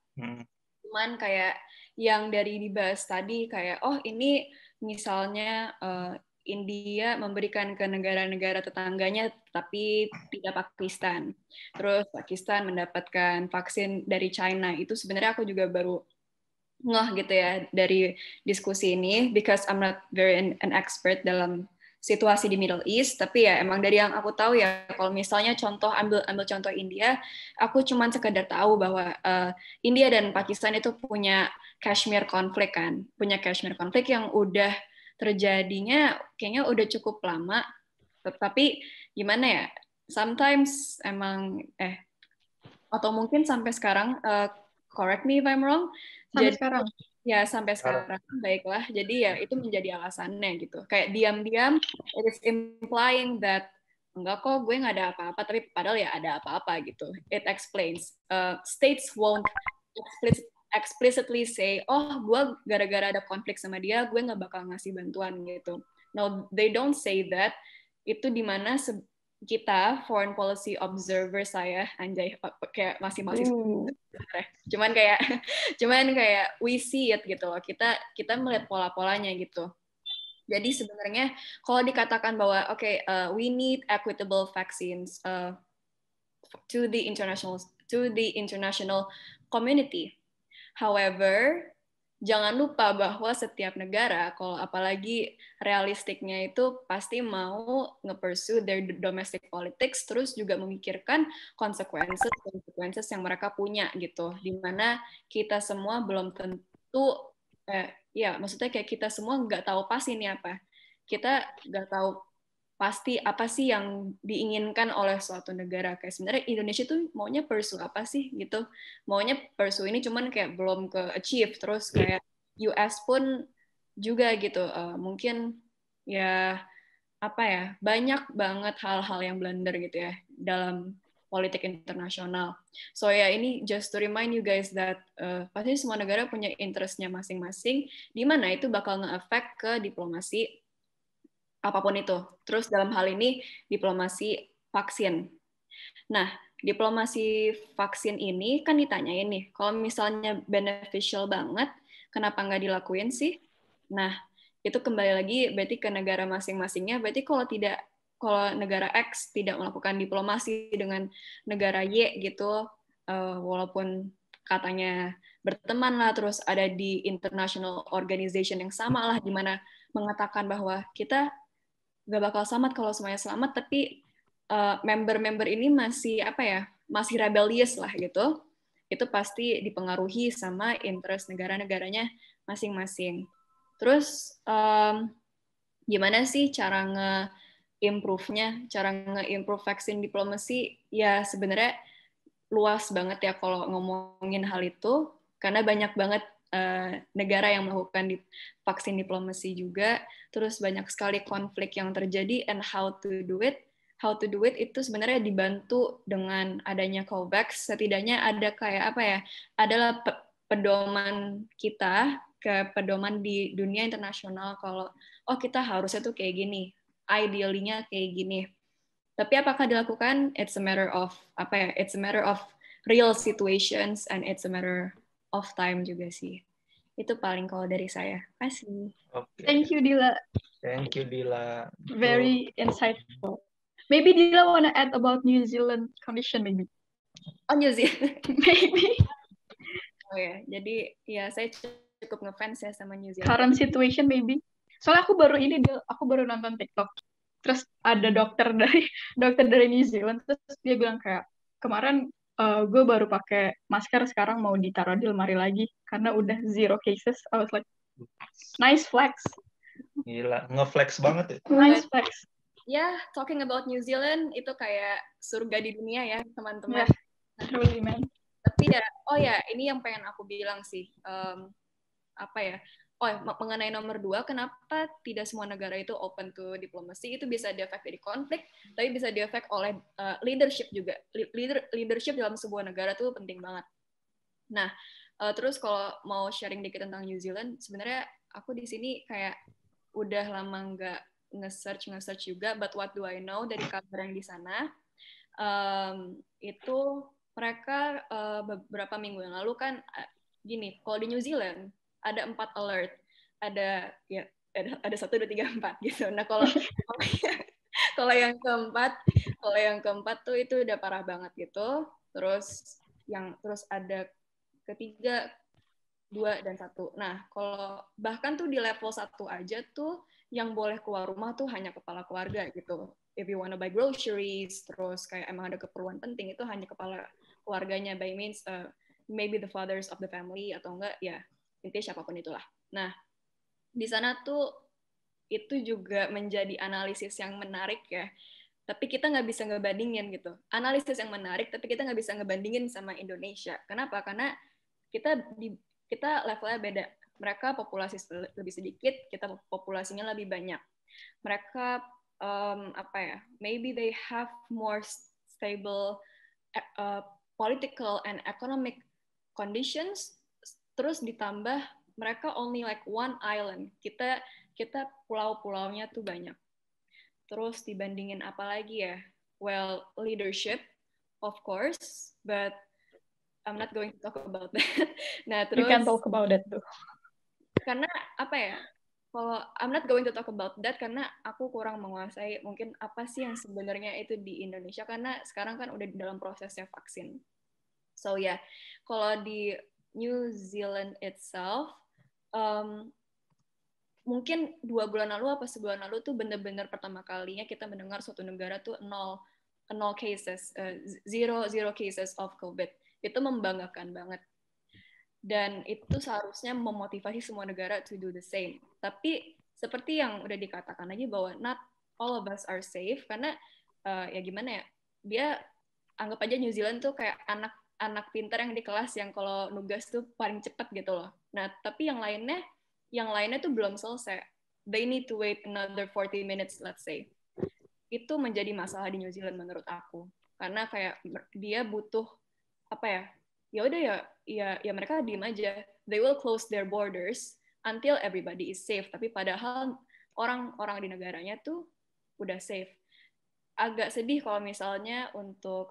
Cuman kayak yang dari dibahas tadi kayak ini misalnya India memberikan ke negara-negara tetangganya tapi tidak Pakistan. Terus Pakistan mendapatkan vaksin dari China. Itu sebenarnya aku juga baru ngeh gitu ya dari diskusi ini, because I'm not very an expert dalam situasi di Middle East, tapi ya emang dari yang aku tahu ya, kalau misalnya ambil contoh India, aku cuman sekedar tahu bahwa India dan Pakistan itu punya Kashmir konflik kan, yang udah terjadinya kayaknya udah cukup lama, tapi gimana ya, sometimes emang atau mungkin sampai sekarang, correct me if I'm wrong, sekarang. Ya, sampai sekarang. Baiklah. Jadi ya itu menjadi alasannya gitu. Kayak diam-diam, it is implying that enggak kok, gue nggak ada apa-apa, tapi padahal ya ada apa-apa gitu. It explains. States won't explicitly say, gue gara-gara ada konflik sama dia, gue nggak bakal ngasih bantuan gitu. No, they don't say that. Itu dimana kita foreign policy observer, saya anjay kayak masih cuman kayak we see it gitu loh, kita melihat pola-polanya gitu. Jadi sebenarnya kalau dikatakan bahwa we need equitable vaccines to the international community, however jangan lupa bahwa setiap negara, kalau apalagi realistiknya itu pasti mau nge-pursue their domestic politics, terus juga memikirkan consequences yang mereka punya gitu. Dimana kita semua belum tentu, maksudnya kayak kita semua nggak tahu pasti ini apa. Kita nggak tahu pasti apa sih yang diinginkan oleh suatu negara. Kayak sebenarnya Indonesia tuh maunya pursue apa sih gitu. Maunya pursue ini cuman kayak belum ke achieve. Terus kayak US pun juga gitu. Mungkin ya banyak banget hal-hal yang blunder gitu ya dalam politik internasional. So ya ini just to remind you guys that pasti semua negara punya interest-nya masing-masing, di mana itu bakal nge-affect ke diplomasi apapun itu. Terus dalam hal ini diplomasi vaksin. Nah, diplomasi vaksin ini kan ditanyain nih, kalau misalnya beneficial banget, kenapa nggak dilakuin sih? Nah, itu kembali lagi berarti ke negara masing-masingnya. Berarti kalau negara X tidak melakukan diplomasi dengan negara Y gitu, walaupun katanya berteman lah, terus ada di international organization yang sama lah, di mana mengatakan bahwa kita nggak bakal selamat kalau semuanya selamat, tapi member-member ini masih masih rebellious lah gitu. Itu pasti dipengaruhi sama interest negara-negaranya masing-masing. Terus gimana sih cara nge-improve-nya? Cara nge-improve vaksin diplomasi ya sebenarnya luas banget ya kalau ngomongin hal itu, karena banyak banget negara yang melakukan vaksin diplomasi juga, terus banyak sekali konflik yang terjadi, and how to do it itu sebenarnya dibantu dengan adanya COVAX. Setidaknya ada adalah pedoman kita, ke pedoman di dunia internasional kalau kita harusnya tuh kayak gini, ideally-nya kayak gini. Tapi apakah dilakukan? It's a matter of it's a matter of real situations, and it's a matter of time juga sih. Itu paling kalau dari saya. Kasih. Okay. Thank you, Dila. Thank you, Dila. Very insightful. Maybe Dila wanna add about New Zealand condition maybe. Oh, New Zealand. Maybe. Oh ya, jadi ya saya cukup ngefans ya sama New Zealand. Current situation maybe. Soalnya aku baru nonton TikTok. Terus ada dokter dari New Zealand, terus dia bilang kayak, kemarin gue baru pakai masker, sekarang mau ditaruh di lemari lagi karena udah 0 cases. I was like, nice flex. Gila, nge-flex banget ya. Nice flex. Ya, talking about New Zealand itu kayak surga di dunia ya, teman-teman. Yeah, truly, man. Tapi ya, ini yang pengen aku bilang sih. Mengenai nomor 2, kenapa tidak semua negara itu open to diplomacy? Itu bisa diefek dari konflik, tapi bisa diefek oleh leadership juga. Leadership dalam sebuah negara tuh penting banget. Nah, terus kalau mau sharing dikit tentang New Zealand, sebenarnya aku di sini kayak udah lama nggak nge-search juga, but what do I know dari kabar yang di sana, itu mereka beberapa minggu yang lalu kan gini, kalau di New Zealand ada 4 alert, ada 1, 2, 3, 4 gitu. Nah kalau yang keempat tuh itu udah parah banget gitu. Terus ada ketiga, 2 dan 1. Nah kalau bahkan tuh di level 1 aja tuh yang boleh keluar rumah tuh hanya kepala keluarga gitu. If you wanna buy groceries, terus kayak emang ada keperluan penting, itu hanya kepala keluarganya, by means maybe the fathers of the family, atau enggak ya intinya siapapun itulah. Nah, di sana tuh itu juga menjadi analisis yang menarik ya. Tapi kita nggak bisa ngebandingin gitu. Analisis yang menarik, tapi kita nggak bisa ngebandingin sama Indonesia. Kenapa? Karena kita levelnya beda. Mereka populasi lebih sedikit, kita populasinya lebih banyak. Mereka maybe they have more stable political and economic conditions. Terus ditambah mereka only like one island. Kita pulau-pulaunya tuh banyak. Terus dibandingin apa lagi ya? Well, leadership, of course, but I'm not going to talk about that. Nah, terus You can talk about it tuh. Karena kalau I'm not going to talk about that karena aku kurang menguasai mungkin apa sih yang sebenarnya itu di Indonesia, karena sekarang kan udah di dalam prosesnya vaksin. So ya, kalau di New Zealand itself, mungkin 2 bulan lalu apa sebulan lalu tuh benar-benar pertama kalinya kita mendengar suatu negara tuh 0 cases, zero cases of COVID. Itu membanggakan banget. Dan itu seharusnya memotivasi semua negara to do the same. Tapi seperti yang udah dikatakan aja bahwa not all of us are safe, karena ya gimana ya, dia anggap aja New Zealand tuh kayak anak pintar yang di kelas yang kalau nugas tuh paling cepat gitu loh. Nah, tapi yang lainnya tuh belum selesai. They need to wait another 40 minutes, let's say. Itu menjadi masalah di New Zealand menurut aku. Karena kayak dia butuh ya mereka diem aja. They will close their borders until everybody is safe. Tapi padahal orang-orang di negaranya tuh udah safe. Agak sedih kalau misalnya untuk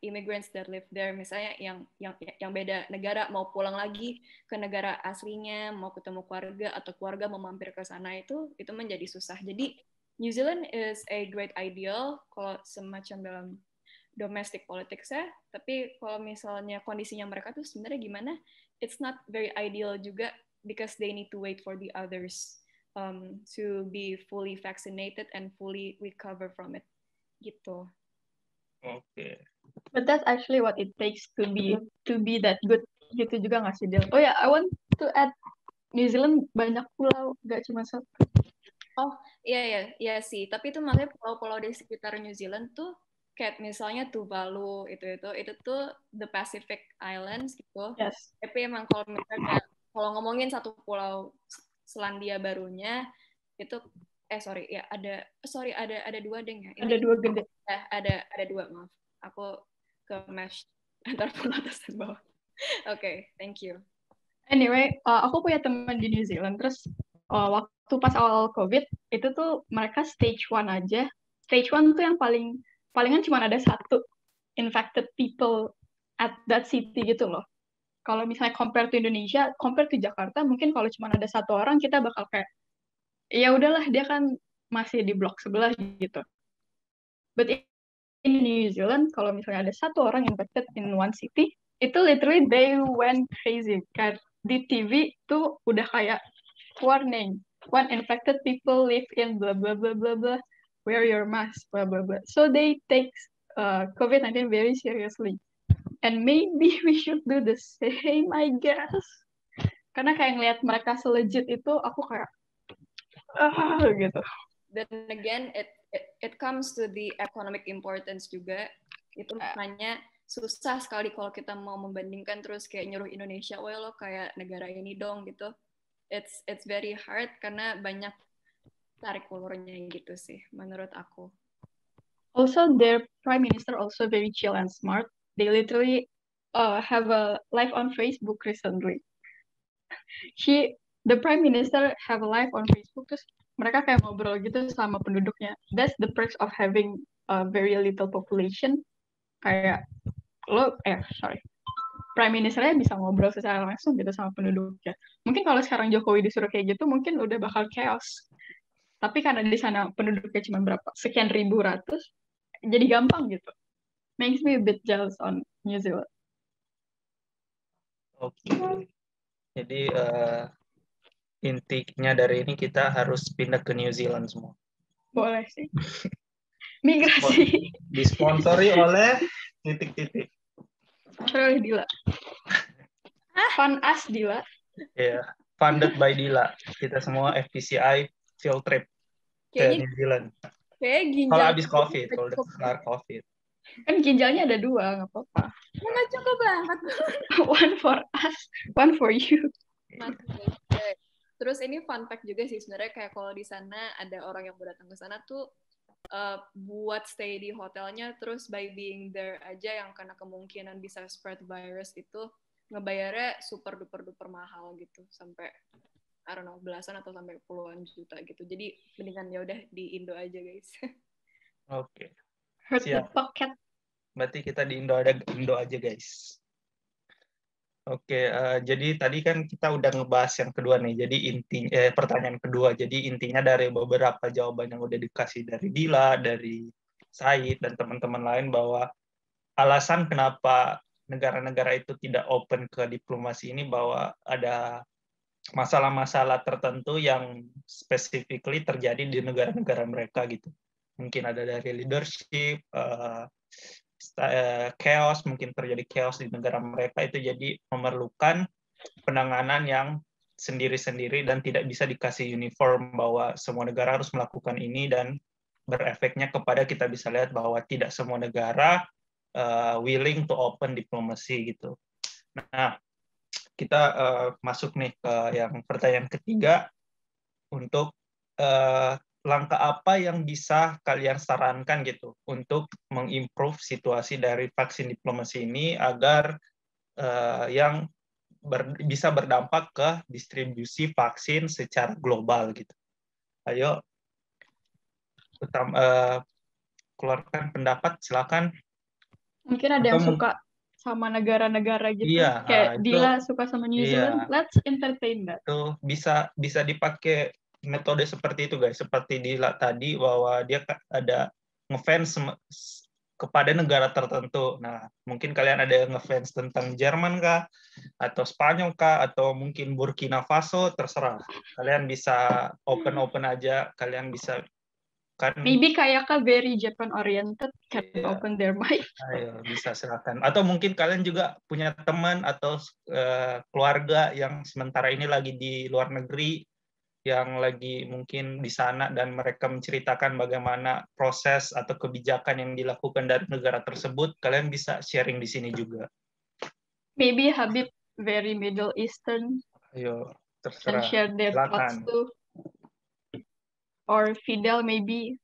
immigrants that live there, misalnya yang beda negara mau pulang lagi ke negara aslinya, mau ketemu keluarga atau keluarga mau mampir ke sana, itu menjadi susah. Jadi New Zealand is a great ideal kalau semacam dalam domestic politics ya, tapi kalau misalnya kondisinya mereka tuh sebenarnya gimana, it's not very ideal juga because they need to wait for the others to be fully vaccinated and fully recover from it. Gitu. Oke. But that's actually what it takes to be that good. Gitu juga nggak sih, Del? Oh ya, I want to add, New Zealand banyak pulau, nggak cuma satu. Oh iya sih. Tapi itu makanya pulau-pulau di sekitar New Zealand tuh kayak misalnya Tuvalu itu tuh the Pacific Islands gitu. Yes. Tapi emang kalau ngomongin satu pulau Selandia Barunya itu ada 2 deh ya. Ada 2 gede. Ada 2, maaf. Aku ke mesh antar pulau atas dan bawah. Oke, thank you. Anyway, aku punya teman di New Zealand, terus waktu pas awal COVID itu tuh mereka stage 1 aja. Stage 1 tuh yang palingan cuma ada 1 infected people at that city gitu loh. Kalau misalnya compare to Indonesia, compare to Jakarta, mungkin kalau cuma ada 1 orang kita bakal kayak ya udahlah, dia kan masih di blok sebelah gitu. But in New Zealand, kalau misalnya ada 1 orang infected in one city, itu literally they went crazy. Kayak di TV tuh udah kayak warning, 1 infected people live in blah blah blah blah blah. wear your mask, blah blah blah. So they take COVID-19 very seriously, and maybe we should do the same, I guess. Karena kayak ngeliat mereka selejit itu, aku kayak gitu. Then again, it comes to the economic importance juga. Itu makanya susah sekali kalau kita mau membandingkan terus kayak nyuruh Indonesia, wah lo kayak negara ini dong gitu. It's very hard karena banyak tarik ulurnya gitu sih menurut aku. Also, their prime minister also very chill and smart. They literally have a live on Facebook recently. The prime minister have a live on Facebook, terus mereka kayak ngobrol gitu sama penduduknya. That's the perks of having a very little population. Kayak prime ministernya bisa ngobrol secara langsung gitu sama penduduknya. Mungkin kalau sekarang Jokowi disuruh kayak gitu, mungkin udah bakal chaos. Tapi karena di sana penduduknya cuma berapa, sekian ribu ratus, jadi gampang gitu. Makes me a bit jealous on New Zealand. Oke. Jadi intinya dari ini kita harus pindah ke New Zealand semua. Boleh sih. Migrasi. Disponsori oleh titik-titik. Oleh Dila. Fund us Dila. Yeah, funded by Dila. Kita semua FPCI field trip ke New Zealand. Kayak ginjal. Kalau habis COVID, kalau udah kelar COVID. Kan ginjalnya ada 2, nggak apa-apa. Nggak cukup banget. One for us, one for you. Terus ini fun fact juga sih sebenarnya, kayak kalau di sana ada orang yang datang ke sana tuh buat stay di hotelnya, terus by being there aja yang karena kemungkinan bisa spread virus itu ngebayarnya super duper mahal gitu, sampai I don't know belasan atau sampai puluhan juta gitu. Jadi mendingan ya udah di Indo aja guys. Oke. Siap. Berarti kita di Indo aja guys. Oke, jadi tadi kan kita udah ngebahas yang kedua nih. Jadi pertanyaan kedua. Jadi intinya dari beberapa jawaban yang udah dikasih dari Dila, dari Said dan teman-teman lain, bahwa alasan kenapa negara-negara itu tidak open ke diplomasi ini bahwa ada masalah-masalah tertentu yang specifically terjadi di negara-negara mereka gitu. Mungkin ada dari leadership, chaos, mungkin terjadi chaos di negara mereka, itu jadi memerlukan penanganan yang sendiri-sendiri dan tidak bisa dikasih uniform bahwa semua negara harus melakukan ini, dan berefeknya kepada kita bisa lihat bahwa tidak semua negara willing to open diplomasi gitu. Nah, kita masuk nih ke yang pertanyaan ketiga, untuk langkah apa yang bisa kalian sarankan gitu untuk mengimprove situasi dari vaksin diplomasi ini agar yang bisa berdampak ke distribusi vaksin secara global gitu. Ayo, keluarkan pendapat, silakan. Mungkin ada yang suka sama negara-negara gitu, iya, kayak Dila suka sama New Zealand, let's entertain that. Itu bisa dipakai metode seperti itu guys, seperti Dila tadi bahwa dia ada ngefans kepada negara tertentu. Nah, mungkin kalian ada yang ngefans tentang Jerman kah, atau Spanyol kah, atau mungkin Burkina Faso, terserah. Kalian bisa open aja, kalian bisa kan. Maybe kayak very Japan oriented, can open their mind. Ayo, bisa silakan. Atau mungkin kalian juga punya teman atau keluarga yang sementara ini lagi di luar negeri, yang lagi mungkin di sana, dan mereka menceritakan bagaimana proses atau kebijakan yang dilakukan dari negara tersebut. Kalian bisa sharing di sini juga. Maybe Habib very Middle Eastern. Ayo, terserah. And share their thoughts too. Or Fidel maybe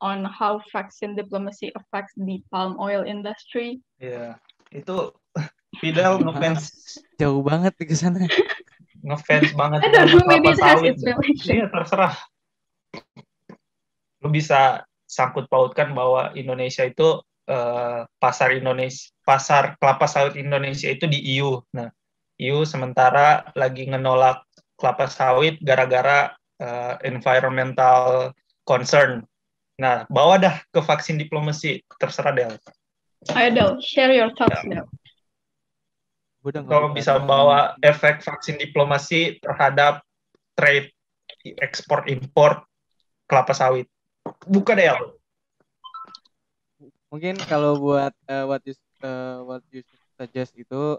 on how vaccine diplomacy affects the palm oil industry. Iya, itu Fidel ngefans jauh banget ke sana. Ngefans banget sama kelapa sawit. Iya, terserah. Lu bisa sangkut pautkan bahwa Indonesia itu pasar kelapa sawit Indonesia itu di EU. Nah, EU sementara lagi ngenolak kelapa sawit gara-gara environmental concern. Nah, bawa dah ke vaksin diplomasi, terserah Del. Ayo Del, share your thoughts Del. Kalau bisa bawa efek vaksin diplomasi terhadap trade ekspor-impor kelapa sawit. Buka deh ya. Mungkin kalau buat what you suggest itu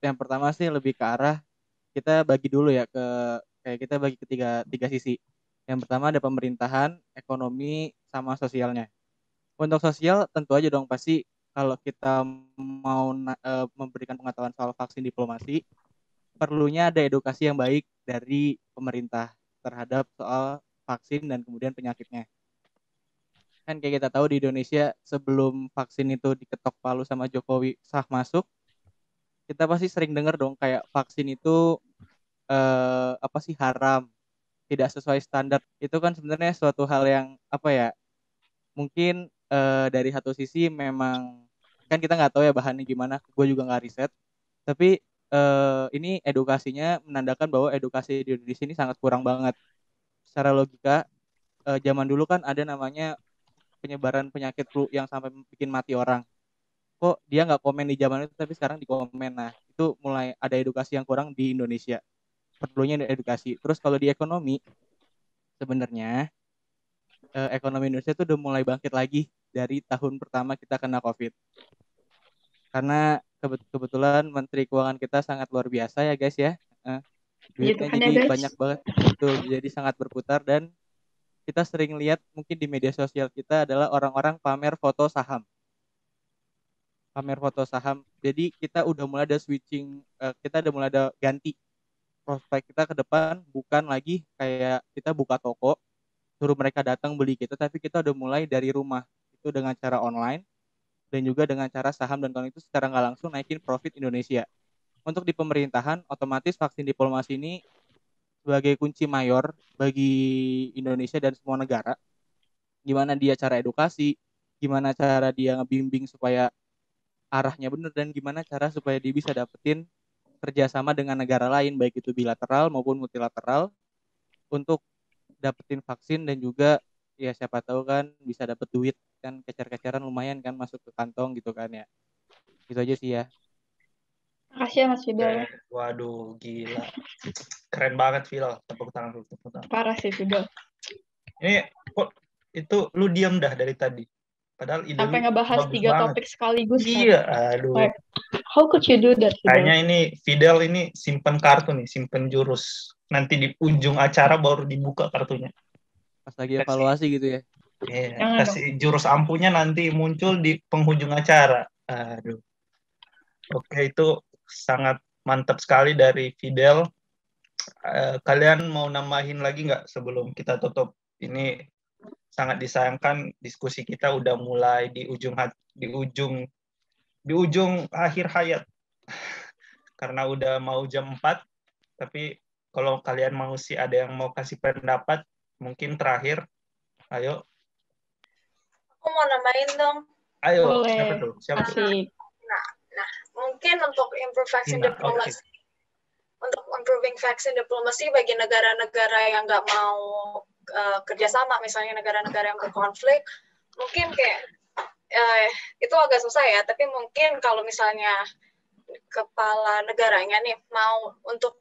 yang pertama sih lebih ke arah kita bagi dulu ya kayak kita bagi ke tiga sisi. Yang pertama ada pemerintahan, ekonomi, sama sosialnya. Untuk sosial tentu aja dong pasti kalau kita mau memberikan pengetahuan soal vaksin diplomasi, perlunya ada edukasi yang baik dari pemerintah terhadap soal vaksin dan kemudian penyakitnya. Kan kayak kita tahu di Indonesia sebelum vaksin itu diketok palu sama Jokowi sah masuk, kita pasti sering dengar dong kayak vaksin itu apa sih haram, tidak sesuai standar. Itu kan sebenarnya suatu hal yang apa ya? Mungkin dari satu sisi memang kan kita nggak tahu ya bahannya gimana, gue juga nggak riset. Tapi ini edukasinya menandakan bahwa edukasi di Indonesia ini sangat kurang banget. Secara logika, zaman dulu kan ada namanya penyebaran penyakit flu yang sampai bikin mati orang. Kok dia nggak komen di zaman itu tapi sekarang dikomen. Nah itu mulai ada edukasi yang kurang di Indonesia. Perlunya ada edukasi. Terus kalau di ekonomi sebenarnya ekonomi Indonesia itu udah mulai bangkit lagi dari tahun pertama kita kena COVID. Karena kebetulan Menteri Keuangan kita sangat luar biasa ya guys ya. Duitnya jadi banyak banget. Betul, jadi sangat berputar dan kita sering lihat mungkin di media sosial kita adalah orang-orang pamer foto saham. Pamer foto saham. Jadi kita udah mulai ada switching, kita udah mulai ada ganti prospek kita ke depan, bukan lagi kayak kita buka toko, suruh mereka datang beli kita, tapi kita udah mulai dari rumah. Itu dengan cara online dan juga dengan cara saham dan kawan itu secara nggak langsung naikin profit Indonesia. Untuk di pemerintahan, otomatis vaksin diplomasi ini sebagai kunci mayor bagi Indonesia dan semua negara. Gimana dia cara edukasi, gimana cara dia ngebimbing supaya arahnya benar, dan gimana cara supaya dia bisa dapetin kerjasama dengan negara lain, baik itu bilateral maupun multilateral, untuk dapetin vaksin dan juga ya siapa tahu kan bisa dapet duit kan, kecer-keceran lumayan kan masuk ke kantong gitu kan ya. Gitu aja sih ya. Makasih ya Mas Fidel. Waduh, gila. Keren banget, Fidel. Tepuk tangan. Parah sih, Fidel. Ini kok itu lu diam dah dari tadi. Padahal ide sampai lu ngebahas 3 topik sekaligus. Iya, aduh. Like, how could you do that, Fidel? Kayaknya ini Fidel ini simpen kartu nih, simpen jurus. Nanti di ujung acara baru dibuka kartunya. Pas lagi evaluasi gitu ya. Iya, kasih jurus ampuhnya nanti muncul di penghujung acara. Aduh. Oke, itu sangat mantap sekali dari Fidel. Kalian mau nambahin lagi nggak sebelum kita tutup? Ini sangat disayangkan diskusi kita udah mulai di ujung akhir hayat. Karena udah mau jam 4, tapi kalau kalian mau sih ada yang mau kasih pendapat, mungkin terakhir. Ayo. Aku mau nambahin dong. Ayo, boleh. siapa tuh? Siapa tuh? Nah, mungkin untuk improve vaksin diplomasi, untuk improving vaksin diplomasi bagi negara-negara yang nggak mau kerjasama, misalnya negara-negara yang berkonflik, mungkin kayak itu agak susah ya. Tapi mungkin kalau misalnya kepala negaranya nih mau untuk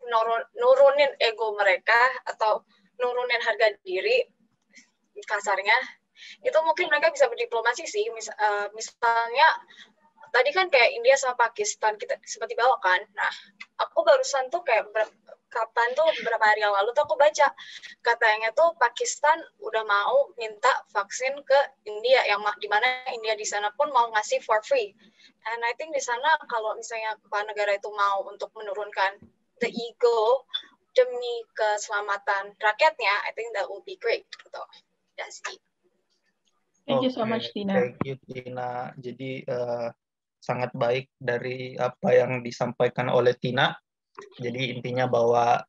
nurunin ego mereka atau nurunin harga diri kasarnya, itu mungkin mereka bisa berdiplomasi sih. Misalnya tadi kan kayak India sama Pakistan kita seperti bawa kan. Nah, aku barusan tuh kayak beberapa hari yang lalu tuh aku baca katanya tuh Pakistan udah mau minta vaksin ke India, yang dimana India di sana pun mau ngasih for free. And I think di sana kalau misalnya kepala negara itu mau untuk menurunkan the ego demi keselamatan rakyatnya, I think that would be great gitu. Ya sih. Thank you so much, Tina. Thank you, Tina. Jadi sangat baik dari apa yang disampaikan oleh Tina. Jadi intinya bahwa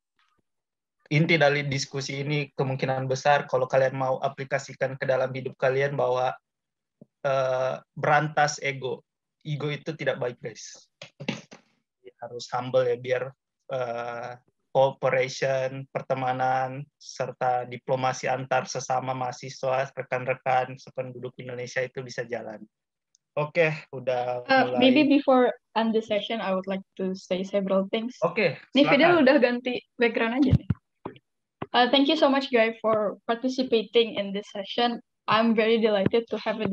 inti dari diskusi ini kemungkinan besar kalau kalian mau aplikasikan ke dalam hidup kalian bahwa berantas ego. Ego itu tidak baik, guys. Harus humble ya, biar cooperation, pertemanan, serta diplomasi antar sesama mahasiswa, rekan-rekan sependuduk Indonesia itu bisa jalan. Oke, udah mulai. Maybe before end the session, I would like to say several things. Oke, nih Fidel udah ganti background aja nih. Thank you so much, guys, for participating in this session. I'm very delighted to have a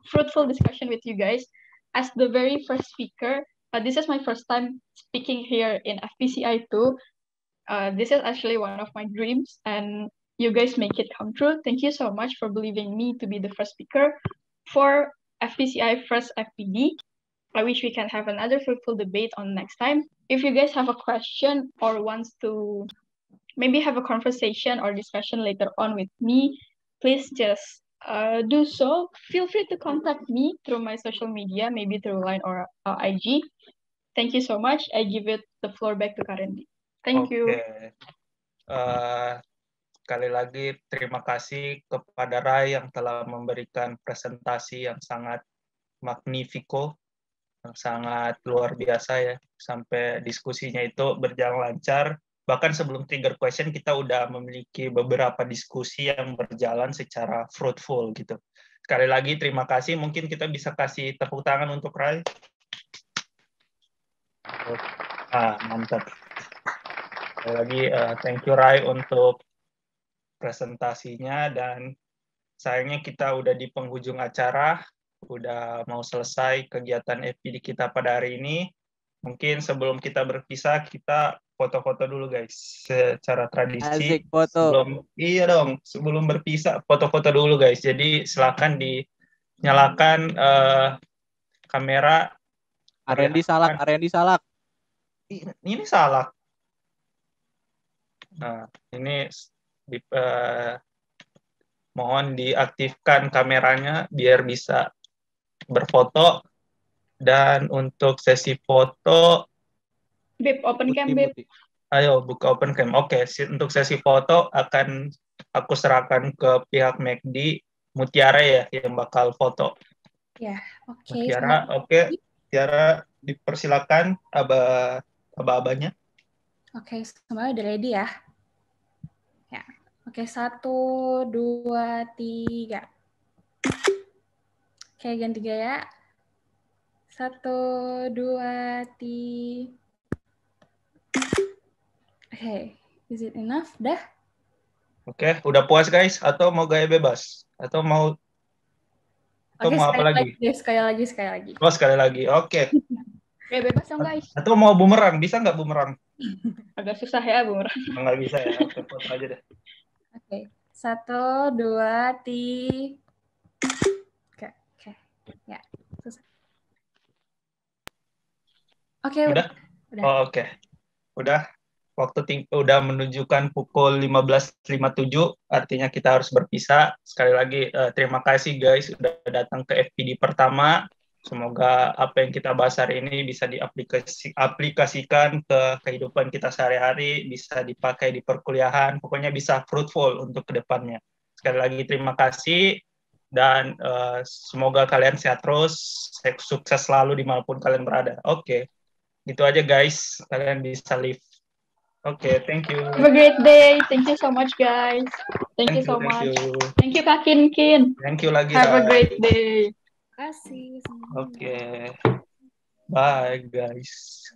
fruitful discussion with you guys. As the very first speaker, this is my first time speaking here in FPCI too. This is actually one of my dreams, and you guys make it come true. Thank you so much for believing me to be the first speaker for FPCI First FPD. I wish we can have another fruitful debate on next time. If you guys have a question or wants to maybe have a conversation or discussion later on with me, please just do so. Feel free to contact me through my social media, maybe through Line or IG. Thank you so much. I give it the floor back to Karendi. Thank you. Sekali lagi terima kasih kepada Rai yang telah memberikan presentasi yang sangat magnifico, yang sangat luar biasa ya, sampai diskusinya itu berjalan lancar. Bahkan sebelum trigger question kita udah memiliki beberapa diskusi yang berjalan secara fruitful gitu. Sekali lagi terima kasih. Mungkin kita bisa kasih tepuk tangan untuk Rai. Mantap. Sekali lagi thank you Rai untuk presentasinya, dan sayangnya kita udah di penghujung acara, udah mau selesai kegiatan FPD kita pada hari ini. Mungkin sebelum kita berpisah, kita foto-foto dulu guys, secara tradisi. Asik foto. Sebelum berpisah foto-foto dulu guys. Jadi silakan dinyalakan kamera. Arendi Salak. Ini Salak. Nah, ini mohon diaktifkan kameranya biar bisa berfoto. Dan untuk sesi foto, Beb, open cam, Beb. Ayo, buka open cam. Oke, untuk sesi foto akan aku serahkan ke pihak McD, Mutiara ya, yang bakal foto. Ya, oke. Mutiara, oke. Mutiara, dipersilakan aba-abanya. Oke, semuanya udah ready ya? Ya, oke. 1, 2, 3. Oke, ganti gaya. 1, 2, 3. Oke, is it enough? Dah? Oke, udah puas guys? Atau mau gaya bebas? Atau mau apa lagi? Sekali lagi. Oh, sekali lagi. Oke. Gaya bebas dong guys. Atau mau bumerang? Bisa nggak bumerang? Agak susah ya bumerang. Nggak bisa ya. Oke, foto aja deh. Oke, 1, 2, 3. Oke. Ya, susah. Oke, udah. Oh, oke. Udah. Waktu udah menunjukkan pukul 15.57, artinya kita harus berpisah. Sekali lagi terima kasih guys sudah datang ke FPD pertama. Semoga apa yang kita bahas hari ini bisa diaplikasikan ke kehidupan kita sehari-hari, bisa dipakai di perkuliahan, pokoknya bisa fruitful untuk kedepannya. Sekali lagi terima kasih, dan semoga kalian sehat terus, sukses selalu dimanapun kalian berada. Oke. Gitu aja guys, kalian bisa live. Oke, thank you. Have a great day. Thank you so much guys. Thank you so much. Thank you Kak Kin. Thank you lagi. Have a great day. Terima kasih. Oke. Bye guys.